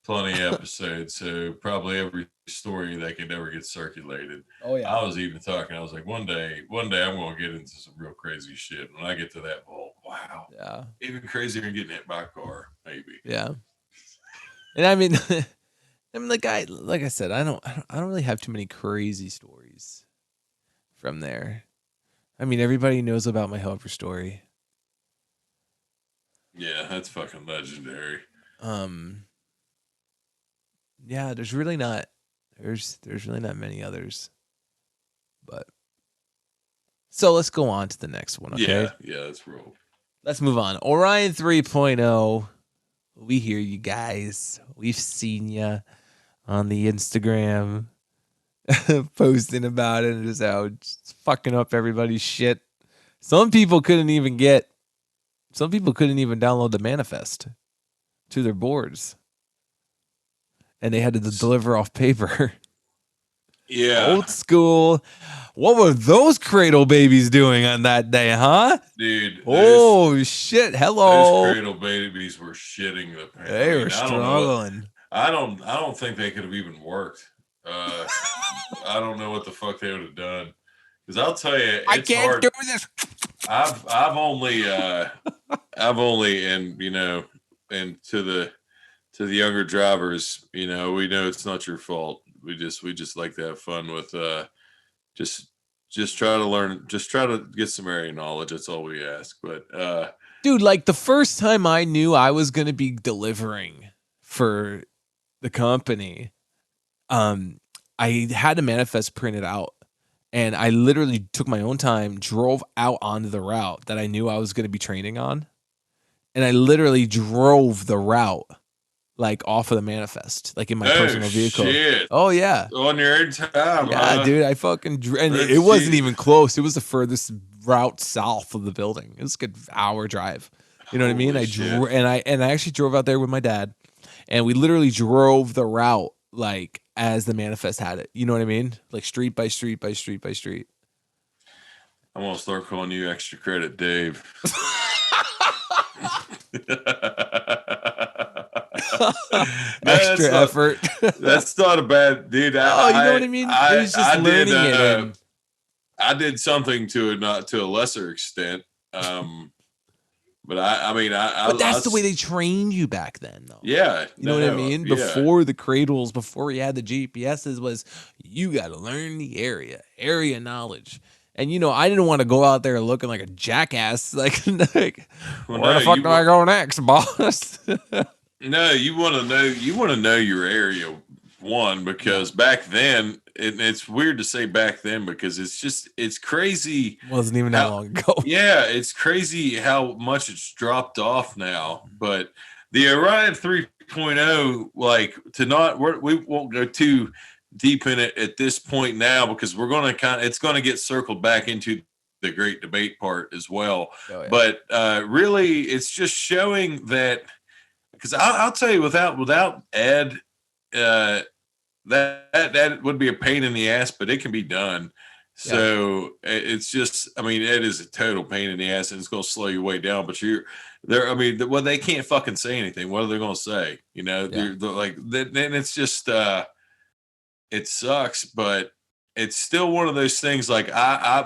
Speaker 3: plenty of episodes, so probably every story that could ever get circulated.
Speaker 2: Oh yeah.
Speaker 3: I was even talking. I was like, one day I'm gonna get into some real crazy shit. When I get to that vault, wow.
Speaker 2: Yeah.
Speaker 3: Even crazier than getting hit by a car, maybe.
Speaker 2: Yeah. And I mean, like I said, I don't really have too many crazy stories from there. I mean, everybody knows about my helper story.
Speaker 3: Yeah, that's fucking legendary.
Speaker 2: Yeah, there's really not many others. But so let's go on to the next one, okay?
Speaker 3: Yeah, let's roll.
Speaker 2: Let's move on. Orion 3.0. We hear you guys. We've seen you on the Instagram. Posting about it and just how it's fucking up everybody's shit. Some people couldn't even download the manifest to their boards, and they had to deliver off paper.
Speaker 3: Yeah,
Speaker 2: old school. What were those cradle babies doing on that day, huh?
Speaker 3: Dude.
Speaker 2: Oh shit! Hello.
Speaker 3: Those cradle babies were shitting the pants.
Speaker 2: They were struggling.
Speaker 3: I don't think they could have even worked. I don't know what the fuck they would have done, because I'll tell you, it's
Speaker 2: I can't
Speaker 3: hard.
Speaker 2: do this.
Speaker 3: I've only and and to the younger drivers, we know it's not your fault. We just like to have fun with just try to learn, just try to get some area knowledge. That's all we ask. But
Speaker 2: dude, like the first time I knew I was gonna be delivering for the company, I had a manifest printed out, and I literally took my own time, drove out onto the route that I knew I was going to be training on, and I literally drove the route like off of the manifest, like in my personal vehicle.
Speaker 3: Shit.
Speaker 2: Oh yeah,
Speaker 3: on your own time.
Speaker 2: Yeah, dude, I fucking and it wasn't even close. It was the furthest route south of the building. It was a good hour drive. You know what I mean? I actually drove out there with my dad, and we literally drove the route like as the manifest had it. You know what I mean? Like street by street by street by street.
Speaker 3: I'm gonna start calling you Extra Credit Dave.
Speaker 2: Extra effort.
Speaker 3: That's not a bad, dude.
Speaker 2: You know what I mean? It was just learning it.
Speaker 3: I did something to it, not to a lesser extent. But
Speaker 2: But that's the way they trained you back then, though.
Speaker 3: Yeah,
Speaker 2: you know what I mean. Before the cradles, before you had the GPSs, was you got to learn the area knowledge. And I didn't want to go out there looking like a jackass. Like where the fuck do I go next, boss?
Speaker 3: No, you want to know your area, one, because back then, it's weird to say back then because it's crazy.
Speaker 2: It wasn't even that long ago.
Speaker 3: Yeah, it's crazy how much it's dropped off now. But the Orion 3.0, we won't go too deep in it at this point now, because we're going to it's going to get circled back into the great debate part as well. Oh, yeah. But really, it's just showing that, because I'll tell you, without Ed, that would be a pain in the ass, but it can be done. So it's just, I mean, Ed is a total pain in the ass, and it's going to slow you way down. But you're there. I mean, well, they can't fucking say anything. What are they going to say? You know, they're like, then it's just, it sucks, but it's still one of those things. Like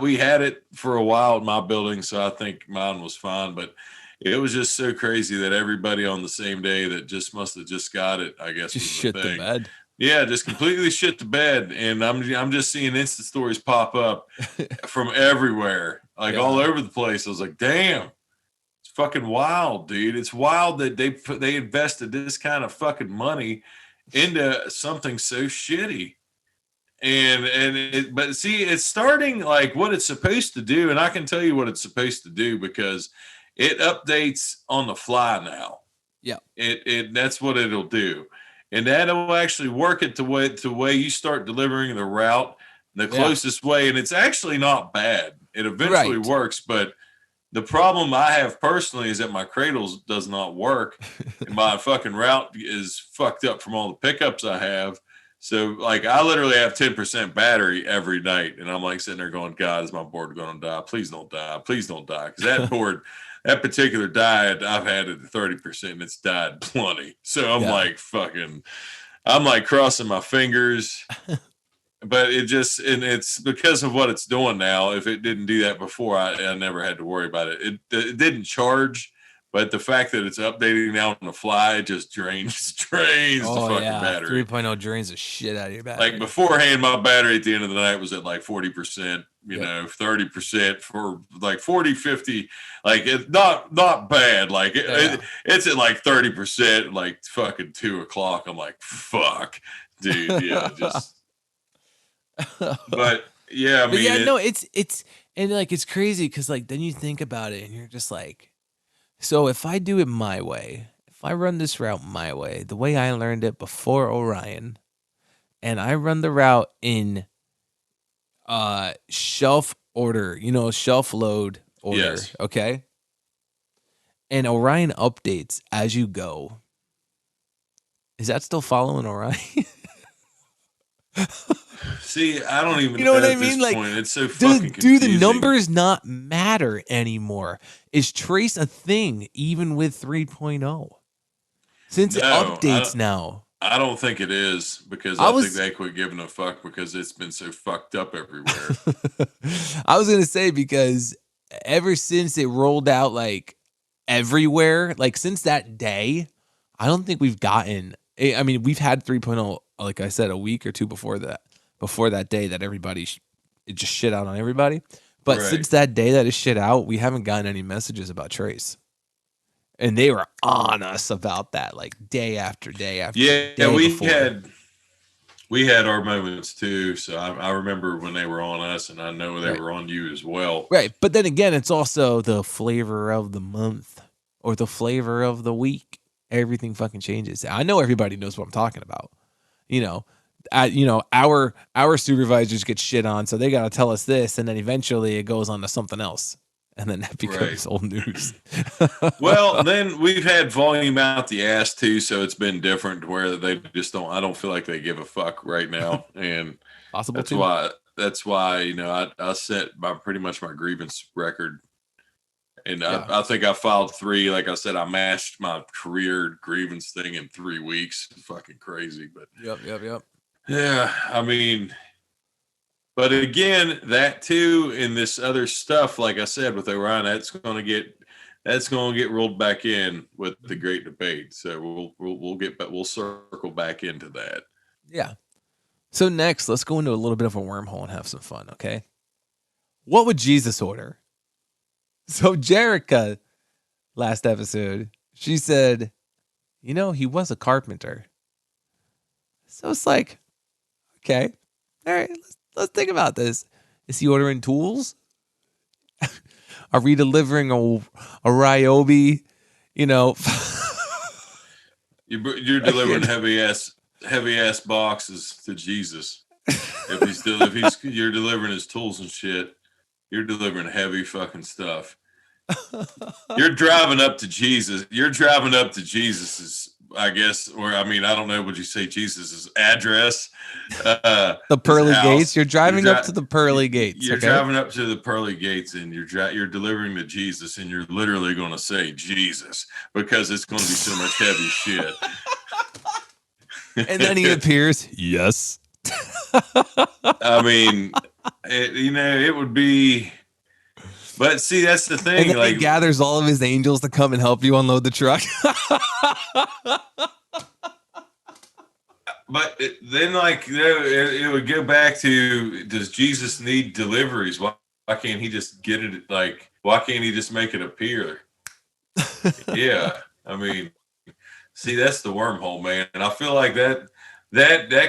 Speaker 3: we had it for a while in my building, so I think mine was fine, but it was just so crazy that everybody on the same day that just must have just got it, I guess,
Speaker 2: just shit the bed.
Speaker 3: Yeah, just completely shit the bed, and I'm just seeing Insta stories pop up from everywhere, like all over the place. I was like, damn, it's fucking wild, dude. It's wild that they invested this kind of fucking money into something so shitty. But see, it's starting like what it's supposed to do, and I can tell you what it's supposed to do because it updates on the fly now.
Speaker 2: Yeah,
Speaker 3: it that's what it'll do, and that'll actually work it to way you start delivering the route the closest way, and it's actually not bad. It eventually works, but the problem I have personally is that my cradles does not work, and my fucking route is fucked up from all the pickups I have. So, like, I literally have 10% battery every night, and I'm like sitting there going, God, is my board going to die? Please don't die. Please don't die. Because that board, that particular diet, I've had it at 30%, and it's died plenty. So I'm like I'm like crossing my fingers. But it's because of what it's doing now. If it didn't do that before, I never had to worry about it. It didn't charge. But the fact that it's updating now on the fly just drains the fucking battery.
Speaker 2: 3.0 drains the shit out of your battery.
Speaker 3: Like beforehand, my battery at the end of the night was at like 40%, you know, 30% for like 40, 50. Like it's not bad. Like it's at like 30%, like fucking 2:00. I'm like, fuck, dude. Yeah, just. But yeah, I mean,
Speaker 2: no, it's and like it's crazy because like then you think about it and you're just like. So if I do it my way, if I run this route my way, the way I learned it before Orion, and I run the route in shelf order, shelf load order, okay? And Orion updates as you go. Is that still following Orion?
Speaker 3: See, I don't even
Speaker 2: know what I mean. Like,
Speaker 3: it's so fucking confusing.
Speaker 2: Do the numbers not matter anymore? Is Trace a thing even with 3.0? Since it updates now.
Speaker 3: I don't think it is because I think they quit giving a fuck because it's been so fucked up everywhere.
Speaker 2: I was gonna say because ever since it rolled out like everywhere, like since that day, I don't think we've gotten. I mean, we've had 3.0, like I said, a week or two before that day that everybody it just shit out on everybody. But since that day that it shit out, we haven't gotten any messages about Trace. And they were on us about that, like day after day after day.
Speaker 3: Yeah, we had our moments too. So I remember when they were on us, and I know they were on you as well.
Speaker 2: Right, but then again, it's also the flavor of the month or the flavor of the week. Everything fucking changes. I know everybody knows what I'm talking about. Our supervisors get shit on, so they got to tell us this, and then eventually it goes on to something else. And then that becomes old news.
Speaker 3: Well, then we've had volume out the ass too, so it's been different where they just don't. I don't feel like they give a fuck right now, and that's why I set pretty much my grievance record, and I think I filed 3. Like I said, I mashed my career grievance thing in 3 weeks. Fucking crazy, but
Speaker 2: yep.
Speaker 3: Yeah, I mean. But again, that too, in this other stuff, like I said, with Orion, that's going to get rolled back in with the great debate. So we'll circle back into that.
Speaker 2: Yeah. So next, let's go into a little bit of a wormhole and have some fun. Okay. What would Jesus order? So Jerica, last episode, she said, he was a carpenter. So it's like, okay, all right, let's think about this. Is he ordering tools? Are we delivering a Ryobi?
Speaker 3: You're delivering heavy ass boxes to Jesus. If you're delivering his tools and shit, you're delivering heavy fucking stuff. You're driving up to Jesus. You're driving up to Jesus's, I guess, or I mean, I don't know. Would you say Jesus's address?
Speaker 2: The pearly gates. You're driving up to the pearly gates.
Speaker 3: You're driving up to the pearly gates, and you're delivering to Jesus, and you're literally going to say Jesus because it's going to be so much heavy shit.
Speaker 2: And then he appears. Yes.
Speaker 3: I mean, it would be. But see, that's the thing.
Speaker 2: And then he gathers all of his angels to come and help you unload the truck.
Speaker 3: But then, it would go back to: does Jesus need deliveries? Why can't he just get it? Why can't he just make it appear? Yeah, I mean, see, that's the wormhole, man. And I feel like that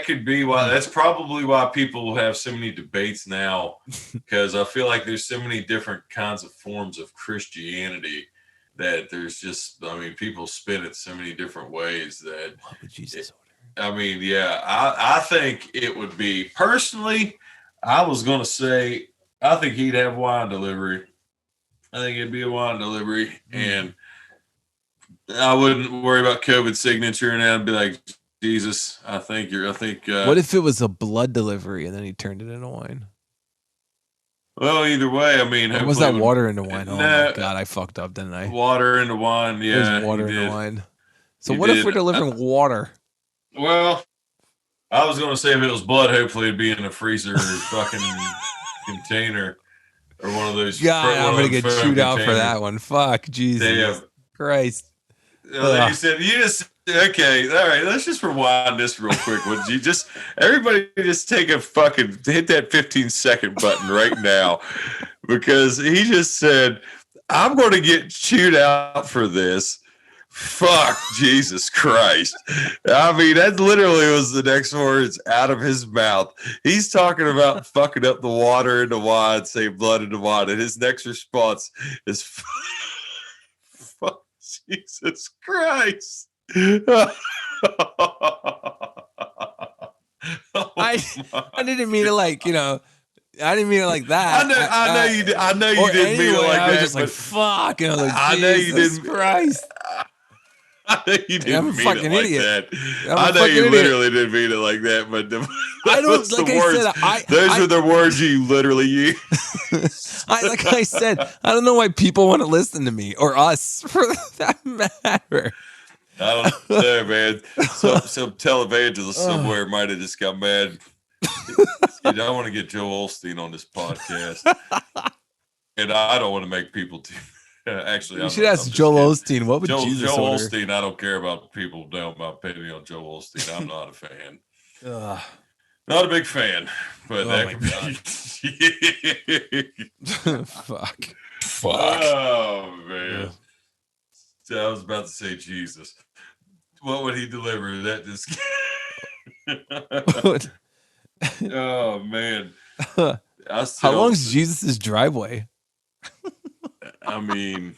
Speaker 3: could be why. That's probably why people have so many debates now, because I feel like there's so many different kinds of forms of Christianity that there's just, I mean, people spin it so many different ways that.
Speaker 2: What would Jesus order?
Speaker 3: I mean, yeah, I think it would be, personally, I was going to say, I think he'd have wine delivery. I think it'd be a wine delivery, and I wouldn't worry about COVID signature, and I'd be like, Jesus, I think.
Speaker 2: What if it was a blood delivery and then he turned it into wine?
Speaker 3: Well, either way, I mean,
Speaker 2: or was that water into wine? Oh my God, I fucked up, didn't I?
Speaker 3: Water into wine, yeah.
Speaker 2: It was water into wine. So what if we're delivering water?
Speaker 3: Well, I was going to say if it was blood, hopefully it'd be in a freezer or fucking container or one of those.
Speaker 2: God, I'm gonna get chewed out for that one. Fuck, Jesus Christ.
Speaker 3: You said you just. Okay, all right. Let's just rewind this real quick. Would you everybody just take a fucking hit that 15-second button right now, because he just said, "I'm going to get chewed out for this." Fuck, Jesus Christ! I mean, that literally was the next words out of his mouth. He's talking about fucking up the water into wine, say blood into wine, and his next response is, "Fuck, Jesus Christ."
Speaker 2: I didn't mean it I didn't mean it like that.
Speaker 3: I know you didn't mean it like that.
Speaker 2: I was just like, fuck. And I was like, I know you didn't. Christ.
Speaker 3: I know you didn't mean it like
Speaker 2: idiot.
Speaker 3: that. I know you literally didn't mean it like that, but
Speaker 2: I don't, like I said,
Speaker 3: those are the words you literally use.
Speaker 2: Like I said, I don't know why people want to listen to me or us for that matter.
Speaker 3: I don't know, man. Some televangelist somewhere might have just got mad. Dude, I want to get Joel Osteen on this podcast, and I don't want to make people do. Actually,
Speaker 2: you should ask Joel Osteen. What would Jesus
Speaker 3: Joel
Speaker 2: order?
Speaker 3: Osteen? I don't care about people knowing my opinion on Joel Osteen. I'm not a fan. Not a big fan, but that could be.
Speaker 2: Fuck.
Speaker 3: Oh man. So I was about to say Jesus. What would he deliver? That just. Oh man.
Speaker 2: How long is Jesus' driveway?
Speaker 3: I mean,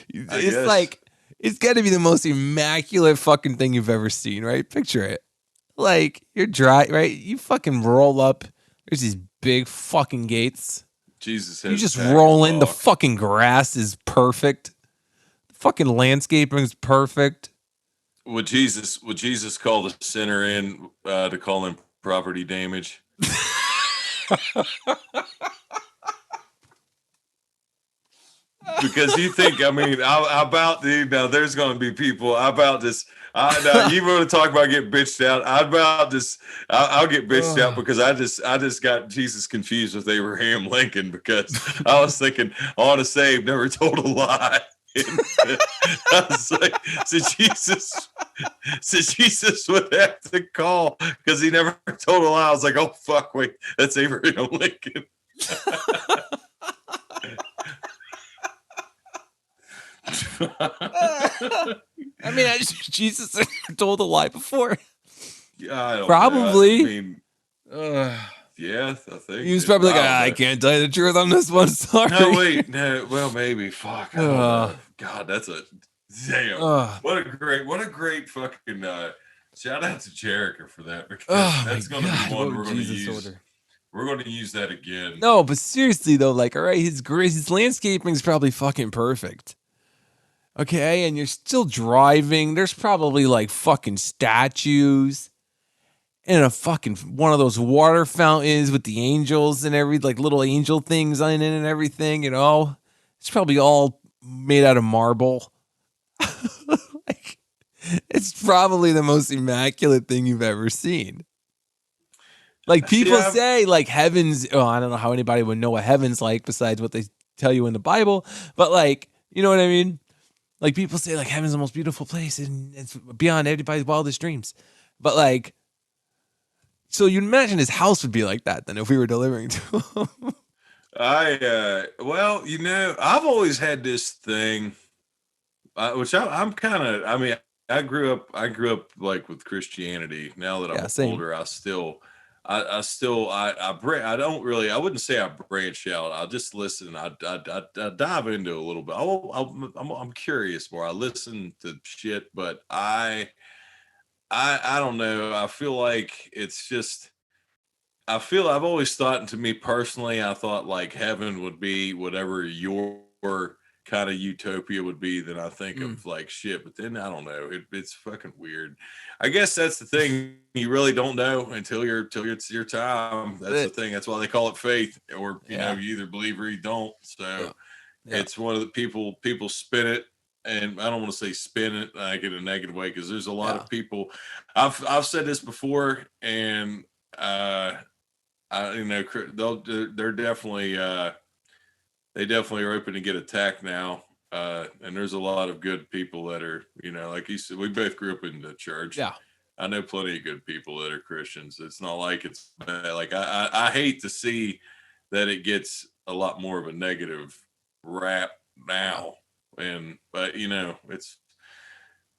Speaker 2: it's got to be the most immaculate fucking thing you've ever seen, right? Picture it. Like, you're dry, right? You fucking roll up. There's these big fucking gates.
Speaker 3: Jesus.
Speaker 2: You just roll in. The fucking grass is perfect. The fucking landscaping is perfect.
Speaker 3: Would Jesus call the sinner in to call him property damage? Because you think, I mean, there's going to be people about this. You want to talk about getting bitched out? I'll get bitched out because I just got Jesus confused with Abraham Lincoln, because I was thinking, on a save, never told a lie. I was like, so Jesus would have to call because he never told a lie. I was like, oh fuck, wait, that's Abraham Lincoln.
Speaker 2: I mean, Jesus told a lie before.
Speaker 3: Yeah,
Speaker 2: probably.
Speaker 3: I mean, yeah, I think
Speaker 2: he was probably like, I can't tell you the truth on this one. Sorry.
Speaker 3: No, wait, no. Well, maybe. Fuck. God, that's a damn. What a great fucking shout out to Jericho for that, because that's going to be one we're going to use. We're going to use that again.
Speaker 2: No, but seriously though, like, all right, his landscaping is probably fucking perfect. Okay, and you're still driving. There's probably like fucking statues and a fucking one of those water fountains with the angels and like little angel things in it and everything, you know. It's probably all made out of marble. Like, it's probably the most immaculate thing you've ever seen. Like people say, like heaven's. Oh, I don't know how anybody would know what heaven's like besides what they tell you in the Bible. But like, you know what I mean? Like people say, like heaven's the most beautiful place and it's beyond everybody's wildest dreams. But like, so you'd imagine his house would be like that then if we were delivering to him.
Speaker 3: Well, you know, I've always had this thing, which I'm kind of. I mean, I grew up like with Christianity. Now that I'm older, I don't really. I wouldn't say I branch out. I'll just listen. I dive into a little bit. I'm curious more. I listen to shit, but I don't know. I feel like it's just. I've always thought, and to me personally, I thought like heaven would be whatever your kind of utopia would be. Then I think of like shit, but then I don't know. It's fucking weird. I guess that's the thing. You really don't know until it's your time. That's the thing. That's why they call it faith, or you know, you either believe or you don't. So it's one of the people spin it. And I don't want to say spin it like in a negative way, because there's a lot of people. I've said this before, and you know, they're definitely they definitely are open to get attacked now. And there's a lot of good people that are, you know, like you said, we both grew up in the church.
Speaker 2: Yeah.
Speaker 3: I know plenty of good people that are Christians. It's not like it's bad. Like I hate to see that it gets a lot more of a negative rap now. But you know, it's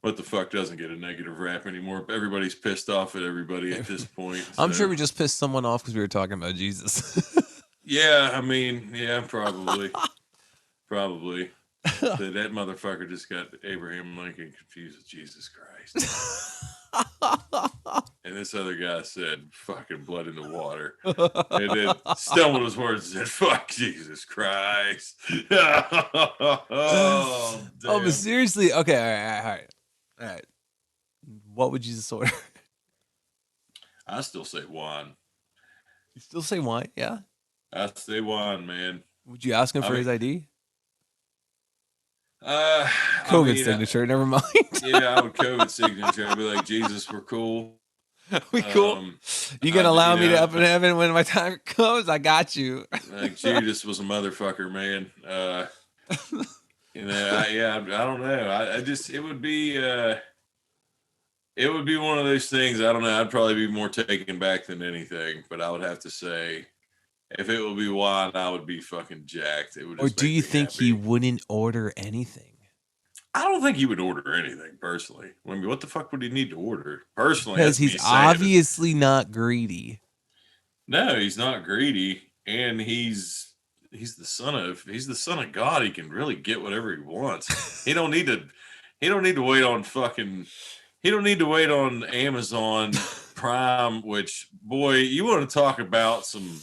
Speaker 3: what the fuck doesn't get a negative rap anymore? Everybody's pissed off at everybody at this point.
Speaker 2: I'm sure we just pissed someone off because we were talking about Jesus.
Speaker 3: Yeah, I mean, yeah, probably. Probably. That motherfucker just got Abraham Lincoln confused with Jesus Christ. And this other guy said, fucking blood in the water. And then stumbled his words and said, fuck Jesus Christ. Oh,
Speaker 2: but seriously, okay, all right. What would Jesus order?
Speaker 3: I still say wine.
Speaker 2: You still say wine? Yeah.
Speaker 3: I say wine, man.
Speaker 2: Would you ask him for his ID?
Speaker 3: COVID
Speaker 2: signature. Never mind.
Speaker 3: Yeah, I would COVID signature. I'd be like, Jesus, we're cool.
Speaker 2: We cool. You gonna allow me to up in heaven when my time comes? I got you.
Speaker 3: Like Judas was a motherfucker, man. You know, I don't know. I just it would be one of those things. I don't know. I'd probably be more taken back than anything, but I would have to say, if it would be wine, I would be fucking jacked. It would.
Speaker 2: Or do you think he wouldn't order anything?
Speaker 3: I don't think he would order anything personally. I mean, what the fuck would he need to order personally?
Speaker 2: Because he's obviously not greedy.
Speaker 3: No, he's not greedy, and he's the son of God. He can really get whatever he wants. He don't need to wait on fucking. He don't need to wait on Amazon Prime. Which, boy, you want to talk about some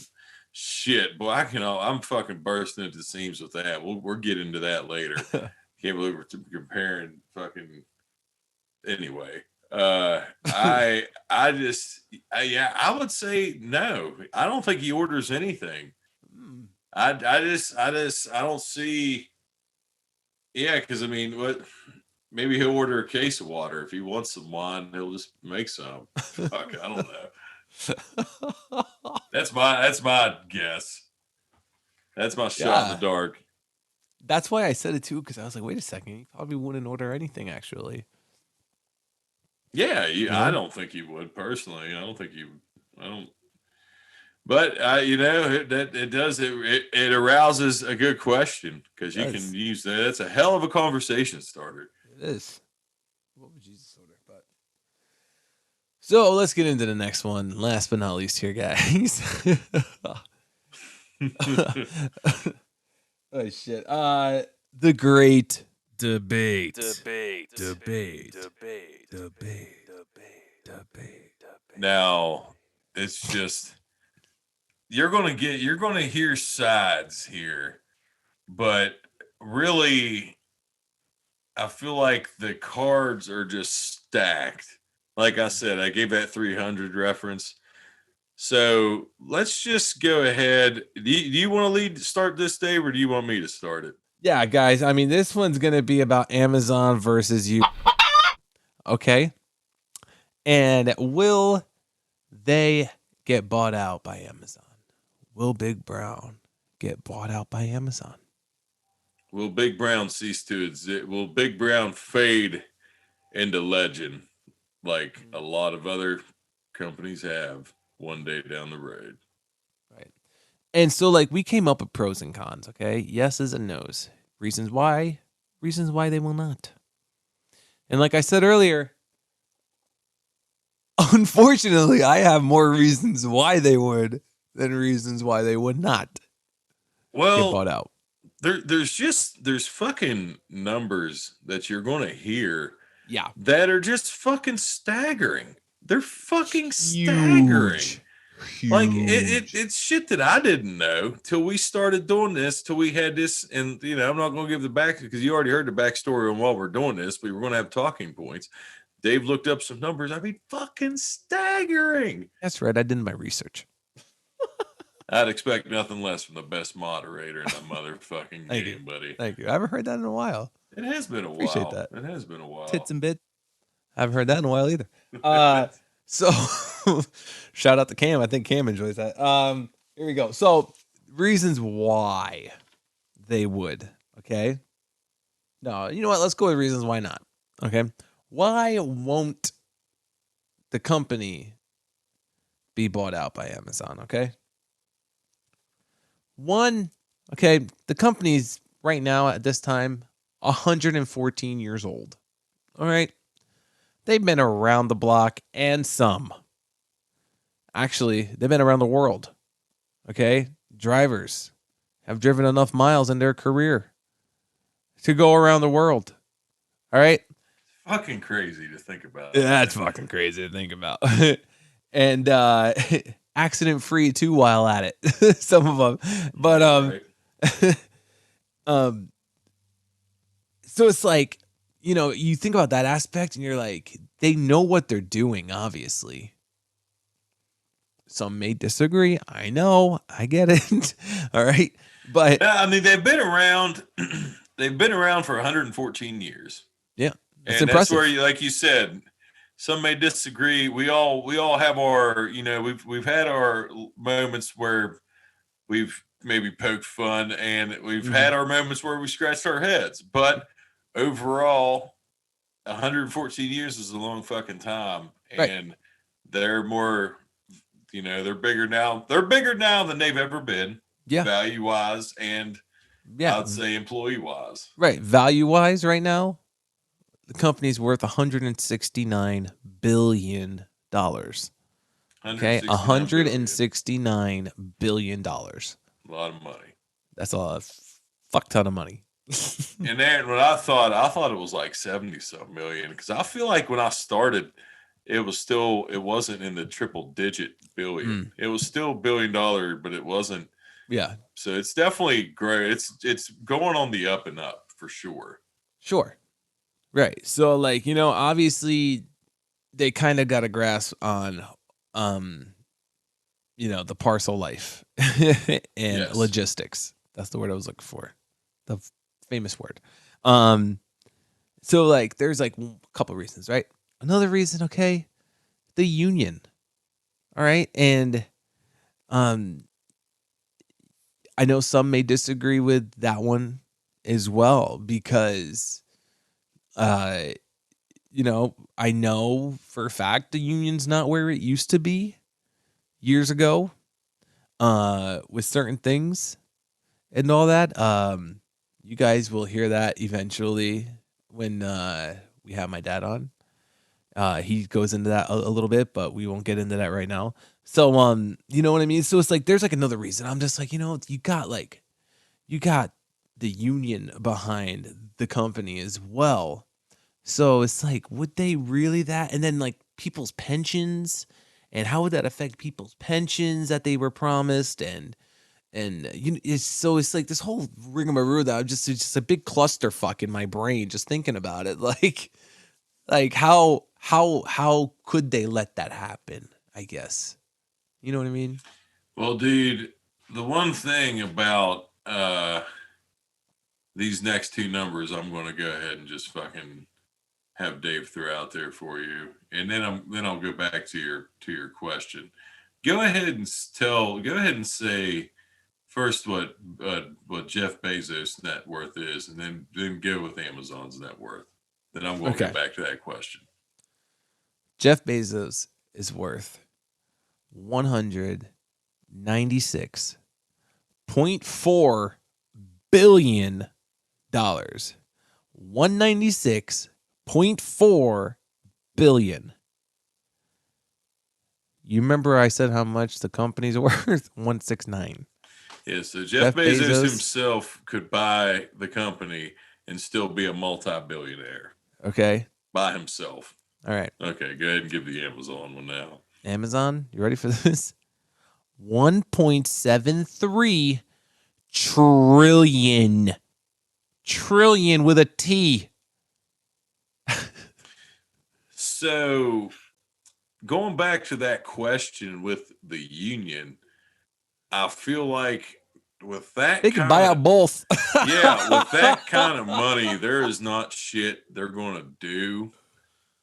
Speaker 3: shit, boy? I'm fucking bursting at the seams with that. We'll get into that later. Can't believe we're comparing fucking. Anyway, I would say no. I don't think he orders anything. I don't see. Yeah, because I mean, what? Maybe he'll order a case of water. If he wants some wine, he'll just make some. Fuck, I don't know. That's my guess. That's my shot in the dark.
Speaker 2: That's why I said it too, because I was like, wait a second, he probably wouldn't order anything actually.
Speaker 3: Yeah, I don't think he would personally. I don't. But you know, it arouses a good question, because you can use that. That's a hell of a conversation starter.
Speaker 2: It is. What would Jesus order? But so let's get into the next one. Last but not least, here, guys. Oh shit! The great debate.
Speaker 3: Now, it's just you're going to hear sides here, but really I feel like the cards are just stacked. Like I said, I gave that 300 reference. So let's just go ahead. Do you want to start this, Dave, or do you want me to start it?
Speaker 2: Yeah, guys. I mean, this one's going to be about Amazon versus you. Okay. And will they get bought out by Amazon? Will Big Brown get bought out by Amazon?
Speaker 3: Will Big Brown cease to exist? Will Big Brown fade into legend like a lot of other companies have one day down the road?
Speaker 2: Right. And so, like, we came up with pros and cons, okay? Yeses and nos. Reasons why they will not. And like I said earlier, unfortunately, I have more reasons why they would than reasons why they would not get bought out.
Speaker 3: There's fucking numbers that you're going to hear
Speaker 2: Yeah.
Speaker 3: that are just fucking staggering. They're fucking staggering.
Speaker 2: Huge.
Speaker 3: Like it's shit that I didn't know till we started doing this, till we had this. And you know, I'm not going to give the back because you already heard the backstory on why we're doing this. We were going to have talking points. Dave looked up some numbers. I mean, fucking staggering.
Speaker 2: That's right. I did my research.
Speaker 3: I'd expect nothing less from the best moderator in the motherfucking game, buddy.
Speaker 2: Thank you. I haven't heard that in a while.
Speaker 3: It has been a while.
Speaker 2: Appreciate that.
Speaker 3: It has been a while.
Speaker 2: Tits and bit. I haven't heard that in a while either. So shout out to Cam. I think Cam enjoys that. Here we go. So reasons why they would. Okay. No, you know what? Let's go with reasons why not. Okay. Why won't the company be bought out by Amazon? Okay. One, okay, the company's right now at this time 114 years old. All right. They've been around the block and some. Actually, they've been around the world. Okay? Drivers have driven enough miles in their career to go around the world. All right?
Speaker 3: Fucking crazy to think about.
Speaker 2: Yeah, that's fucking crazy to think about. And accident free too while at it. Some of them. But
Speaker 3: Right.
Speaker 2: so it's like, you know, you think about that aspect and you're like, they know what they're doing, obviously. Some may disagree. I know. I get it. All right. But
Speaker 3: yeah, I mean, they've been around. They've been around for 114 years.
Speaker 2: Yeah.
Speaker 3: It's impressive. That's where, like you said, some may disagree. We all have our, you know, we've had our moments where we've maybe poked fun, and we've had our moments where we scratched our heads. But overall, 114 years is a long fucking time, and they're more, you know, they're bigger now. They're bigger now than they've ever been, value wise, and I'd say employee wise.
Speaker 2: Right, value wise, right now, the company's worth $169 billion. Okay, $169 billion.
Speaker 3: A lot of money.
Speaker 2: That's a fuck ton of money.
Speaker 3: And then when I thought it was like 70-something million, because I feel like when I started, it wasn't in the triple digit billion. It was still $1 billion, but it wasn't.
Speaker 2: Yeah.
Speaker 3: So it's definitely great. It's going on the up and up for sure.
Speaker 2: Sure. Right. So like, you know, obviously they kind of got a grasp on you know, the parcel life and logistics. That's the word I was looking for. The famous word. So like there's like a couple of reasons, right? Another reason, okay, the union. All right. And I know some may disagree with that one as well, because you know, I know for a fact the union's not where it used to be years ago with certain things and all that. You guys will hear that eventually when we have my dad on. He goes into that a little bit, but we won't get into that right now. So you know what I mean? So it's like there's like another reason. I'm just like, you know, you got the union behind the company as well. So it's like, would they really that? And then like people's pensions and how would that affect people's pensions that they were promised, and it's like this whole rigmarole that it's just a big clusterfuck in my brain just thinking about it. Like how could they let that happen? I guess, you know what I mean?
Speaker 3: Well, dude, the one thing about these next two numbers, I'm going to go ahead and just fucking have Dave throw out there for you, and then I'll go back to your question. Go ahead and say first what Jeff Bezos' net worth is, and then go with Amazon's net worth. Then I'm going to get back to that question.
Speaker 2: Jeff Bezos is worth $196.4 billion. $196.4 billion. You remember I said how much the company's worth? 169.
Speaker 3: Yeah, so Jeff Bezos himself could buy the company and still be a multi-billionaire.
Speaker 2: Okay.
Speaker 3: By himself.
Speaker 2: All right.
Speaker 3: Okay, go ahead and give the Amazon one now.
Speaker 2: Amazon, you ready for this? 1.73 trillion. Trillion with a T.
Speaker 3: So, going back to that question with the union, I feel like with that
Speaker 2: they can buy out both.
Speaker 3: Yeah, with that kind of money, there is not shit they're going to do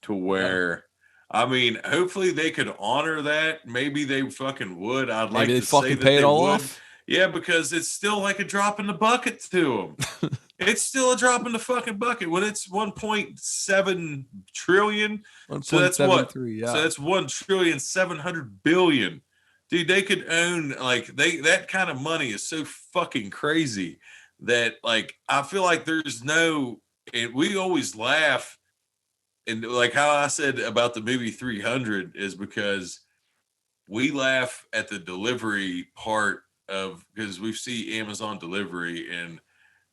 Speaker 3: to where, I mean, hopefully they could honor that. Maybe they fucking would. I'd like to say that they would. Yeah, because it's still like a drop in the bucket to them. It's still a drop in the fucking bucket when it's 1.7 trillion. So that's what? Yeah. So that's 1.7 trillion. Dude, they could own that kind of money is so fucking crazy that like I feel like there's no, and we always laugh, and like how I said about the movie 300 is because we laugh at the delivery part of, because we see Amazon delivery, and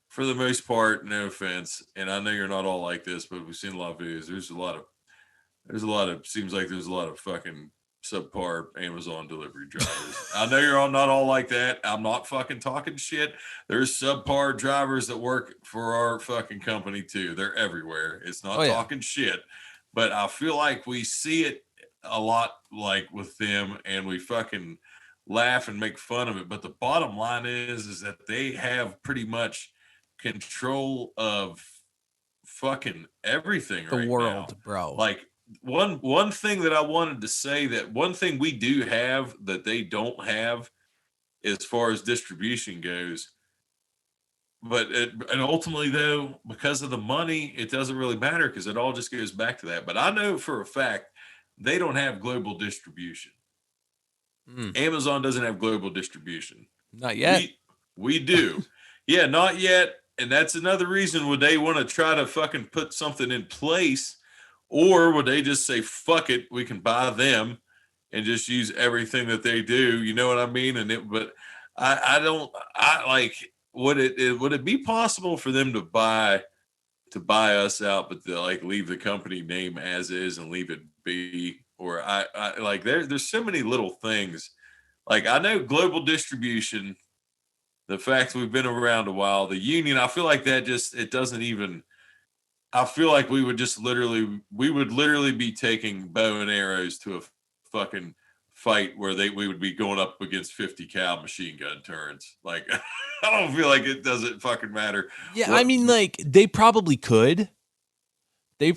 Speaker 3: for the most part, no offense, and I know you're not all like this, but we've seen a lot of videos. Seems like there's a lot of fucking subpar Amazon delivery drivers. I know you're all not all like that. I'm not fucking talking shit. There's subpar drivers that work for our fucking company too. They're everywhere. It's not talking shit, but I feel like we see it a lot, like with them, and we fucking laugh and make fun of it. But the bottom line is that they have pretty much control of fucking everything
Speaker 2: the
Speaker 3: right
Speaker 2: world
Speaker 3: now.
Speaker 2: Bro,
Speaker 3: like one thing that I wanted to say, that one thing we do have that they don't have as far as distribution goes, and ultimately though, because of the money, it doesn't really matter because it all just goes back to that. But I know for a fact they don't have global distribution. Amazon doesn't have global distribution.
Speaker 2: Not yet.
Speaker 3: We do. Yeah, not yet. And that's another reason, would they want to try to fucking put something in place, or would they just say, fuck it, we can buy them and just use everything that they do? You know what I mean? But would it be possible for them to buy us out, but to like leave the company name as is and leave it be? Or I like there's so many little things. Like I know global distribution, the fact we've been around a while, the union, I feel like that just, it doesn't even, I feel like we would literally be taking bow and arrows to a fucking fight where we would be going up against 50 cal machine gun turrets. Like, I don't feel like it doesn't fucking matter.
Speaker 2: Yeah, I mean, like, they probably could do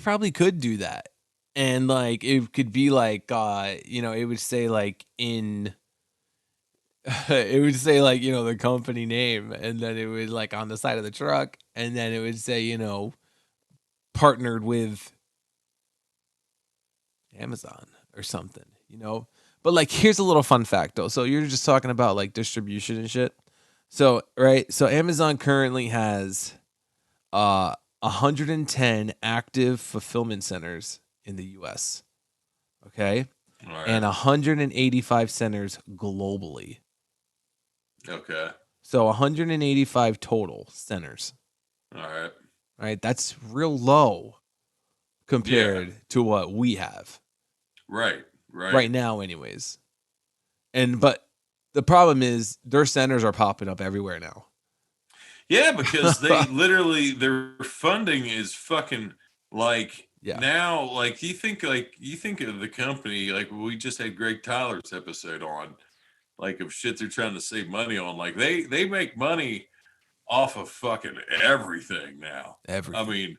Speaker 2: that. And like, it could be like, it would say like it would say like, the company name, and then it would like on the side of the truck, and then it would say, partnered with Amazon or something, But like, here's a little fun fact though. So you're just talking about like distribution and shit. So, right. So Amazon currently has 110 active fulfillment centers in the US. Okay. Right. And 185 centers globally.
Speaker 3: Okay.
Speaker 2: So 185 total centers.
Speaker 3: All right.
Speaker 2: Right. That's real low compared to what we have.
Speaker 3: Right.
Speaker 2: right now, anyways. But the problem is their centers are popping up everywhere now.
Speaker 3: Yeah, because they literally their funding is fucking like now. Like you think of the company like we just had Greg Tyler's episode on, like of shit they're trying to save money on. Like they make money off of fucking everything now.
Speaker 2: Everything.
Speaker 3: I mean,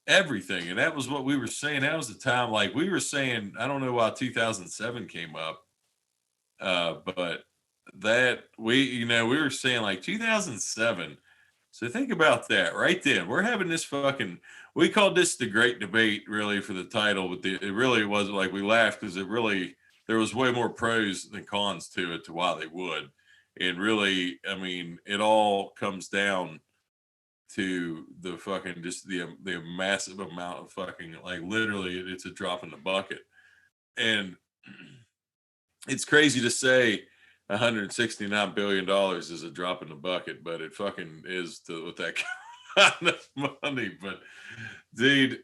Speaker 3: everything. And that was what we were saying. That was the time, like we were saying, I don't know why 2007 came up. But that we were saying like 2007. So think about that right then. We're having this fucking, we called this the great debate really for the title, but it really wasn't. Like we laughed because there was way more pros than cons to it to why they would. And really, I mean, it all comes down to the fucking just the massive amount of fucking, like literally it's a drop in the bucket. And it's crazy to say $169 billion is a drop in the bucket, but it fucking is with that kind of money. But dude,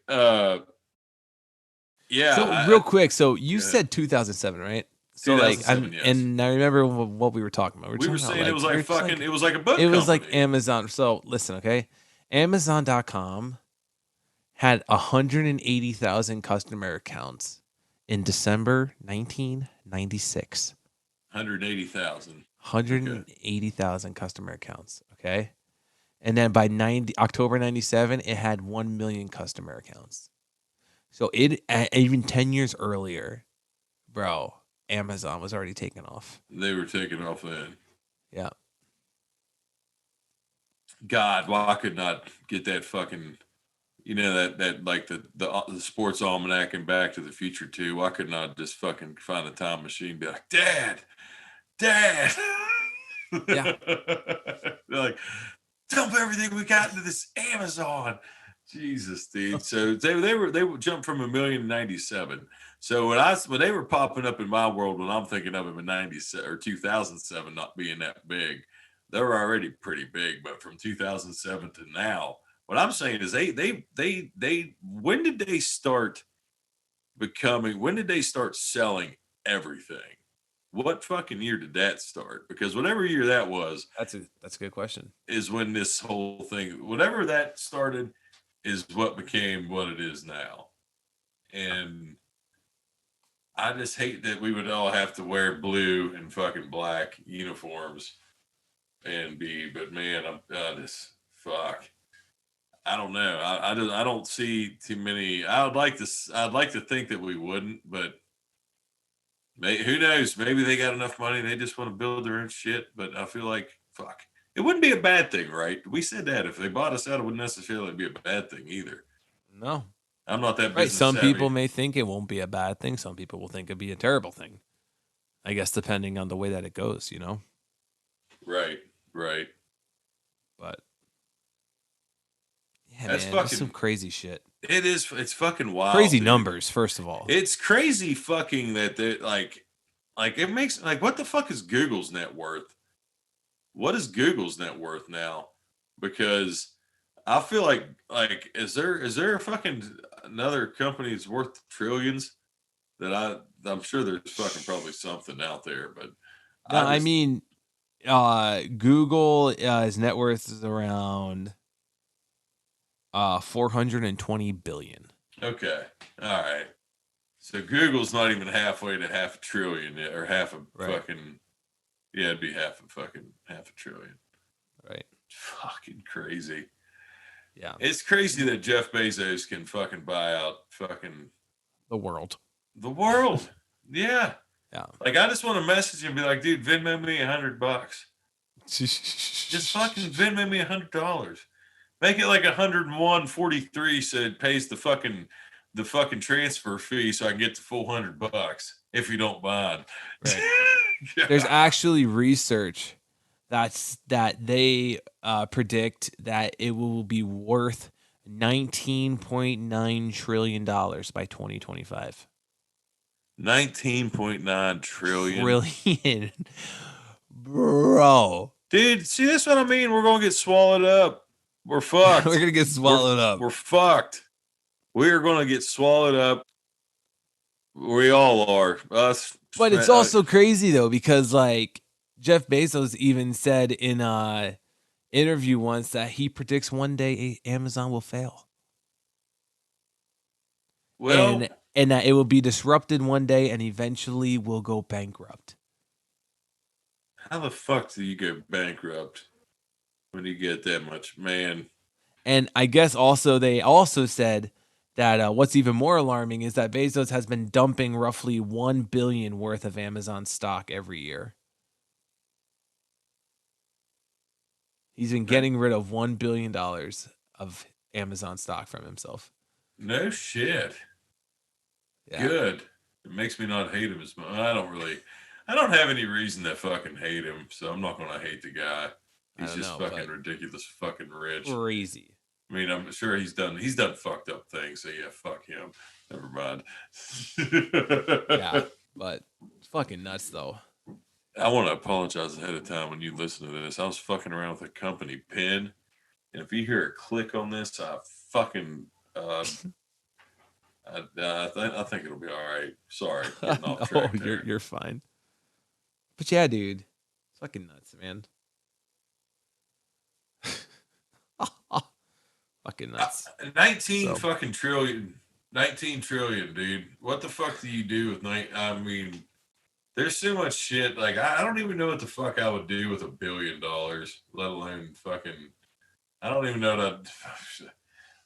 Speaker 3: yeah.
Speaker 2: So real quick, so you said 2007, right? So like, yes. And I remember what we were talking about.
Speaker 3: We were saying like, it was like fucking, it was like a book.
Speaker 2: It was like Amazon. So listen, okay, Amazon.com had 180,000 customer accounts in December 1996.
Speaker 3: 180,000.
Speaker 2: 180,000 customer accounts. Okay. And then by October 97, it had 1 million customer accounts. So even 10 years earlier, bro, Amazon was already taking off.
Speaker 3: They were taking off then.
Speaker 2: Yeah.
Speaker 3: God, why I could not get that fucking, that like the sports almanac and Back to the Future 2. Why could not just fucking find a time machine and be like, Dad. Yeah. They're like, dump everything we got into this Amazon. Jesus, dude. So they jumped from 1 million to 97. So when they were popping up in my world, when I'm thinking of them in 97 or 2007 not being that big, they were already pretty big. But from 2007 to now, what I'm saying is they when did they start selling everything? What fucking year did that start? Because whatever year that was,
Speaker 2: that's a good question.
Speaker 3: Is when this whole thing, whatever that started, is what became what it is now. And I just hate that we would all have to wear blue and fucking black uniforms but man, I'm just fuck. I don't know. I don't see too many. I'd like to think that we wouldn't, but who knows? Maybe they got enough money. They just want to build their own shit. But I feel like, fuck. It wouldn't be a bad thing, right? We said that. If they bought us out, it wouldn't necessarily be a bad thing either.
Speaker 2: No.
Speaker 3: I'm not that
Speaker 2: right.
Speaker 3: business
Speaker 2: Some
Speaker 3: savvy.
Speaker 2: people may think it won't be a bad thing. Some people will think it'd be a terrible thing. I guess depending on the way that it goes,
Speaker 3: Right.
Speaker 2: But yeah, that's man, fucking some crazy shit.
Speaker 3: It is. It's fucking wild.
Speaker 2: Crazy numbers, first of all.
Speaker 3: It's crazy fucking that they like it makes like what the fuck is Google's net worth? What is Google's net worth now? Because I feel like is there a fucking another company that's worth trillions that I'm sure there's fucking probably something out there, but
Speaker 2: no, I mean Google his net worth is around 420 billion.
Speaker 3: Okay. All right. So Google's not even halfway to half a trillion yet, or half a fucking, yeah, it'd be half a trillion.
Speaker 2: Right.
Speaker 3: Fucking crazy.
Speaker 2: Yeah.
Speaker 3: It's crazy that Jeff Bezos can fucking buy out fucking
Speaker 2: the world.
Speaker 3: The world. Yeah.
Speaker 2: Yeah.
Speaker 3: Like I just want to message you and be like, dude, Venmo me $100. Just fucking Venmo me $100. Make it like 101.43 so it pays the fucking transfer fee so I can get the full $100 if you don't mind.
Speaker 2: Right. There's actually research that they predict that it will be worth $19.9 trillion by 2025.
Speaker 3: 19.9 trillion.
Speaker 2: Trillion. Bro.
Speaker 3: Dude, see, that's what I mean. We're going to get swallowed up. We're fucked.
Speaker 2: We're going to get swallowed up.
Speaker 3: We're fucked. We are going to get swallowed up. We all are. Us.
Speaker 2: But it's also crazy though, because like Jeff Bezos even said in a interview once that he predicts one day Amazon will fail.
Speaker 3: Well,
Speaker 2: and that it will be disrupted one day and eventually will go bankrupt.
Speaker 3: How the fuck do you go bankrupt when you get that much, man?
Speaker 2: And I guess also they also said that what's even more alarming is that Bezos has been dumping roughly $1 billion worth of Amazon stock every year. He's been getting rid of $1 billion of Amazon stock from himself.
Speaker 3: No shit. Yeah. Good. It makes me not hate him as much. I don't have any reason to fucking hate him, so I'm not gonna hate the guy. He's just fucking ridiculous, fucking rich.
Speaker 2: Crazy.
Speaker 3: I mean, I'm sure he's done fucked up things, so yeah, fuck him. Never mind.
Speaker 2: Yeah, but it's fucking nuts though.
Speaker 3: I want to apologize ahead of time when you listen to this. I was fucking around with a company pin, and if you hear a click on this, I fucking I think it'll be all right. Sorry, getting off track there.
Speaker 2: You're fine. But yeah, dude, it's fucking nuts, man. Fucking nuts.
Speaker 3: 19 trillion, dude. What the fuck do you do with I mean, there's so much shit. Like, I don't even know what the fuck I would do with $1 billion, let alone fucking. I don't even know that.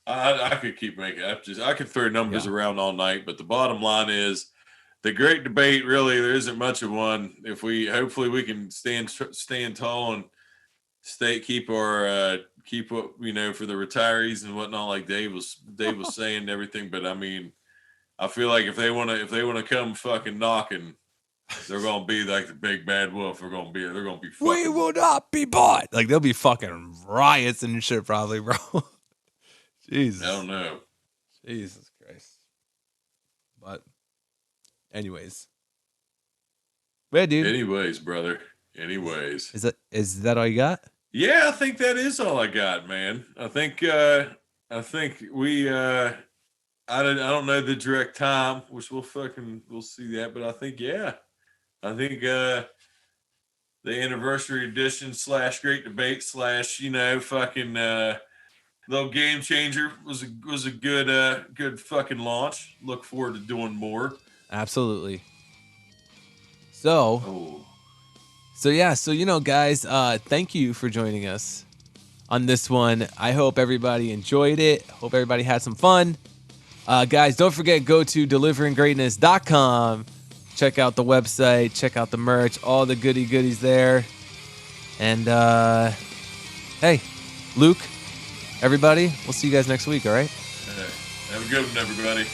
Speaker 3: I could keep making. I could throw numbers around all night, but the bottom line is, the great debate. Really, there isn't much of one. If hopefully we can stand tall and keep what for the retirees and whatnot, like Dave was saying and everything. But I mean, I feel like if they want to come fucking knocking, they're gonna be like the big bad wolf. They're gonna be fucking,
Speaker 2: we will not be bought. Like, they'll be fucking riots and shit probably, bro. Jesus.
Speaker 3: I don't know.
Speaker 2: Jesus Christ. But anyways. Yeah, dude.
Speaker 3: Anyways, brother. Anyways.
Speaker 2: Is that all you got?
Speaker 3: Yeah, I think that is all I got, man. I think we I don't know the direct time, which we'll see that, but I think the anniversary edition / great debate / little game changer was a good fucking launch. Look forward to doing more.
Speaker 2: Absolutely. So yeah, guys, thank you for joining us on this one. I hope everybody enjoyed it. Hope everybody had some fun. Guys, don't forget, go to deliveringgreatness.com. Check out the website, check out the merch, all the goodies there. And hey, Luke, everybody, we'll see you guys next week, all right?
Speaker 3: Have a good one, everybody.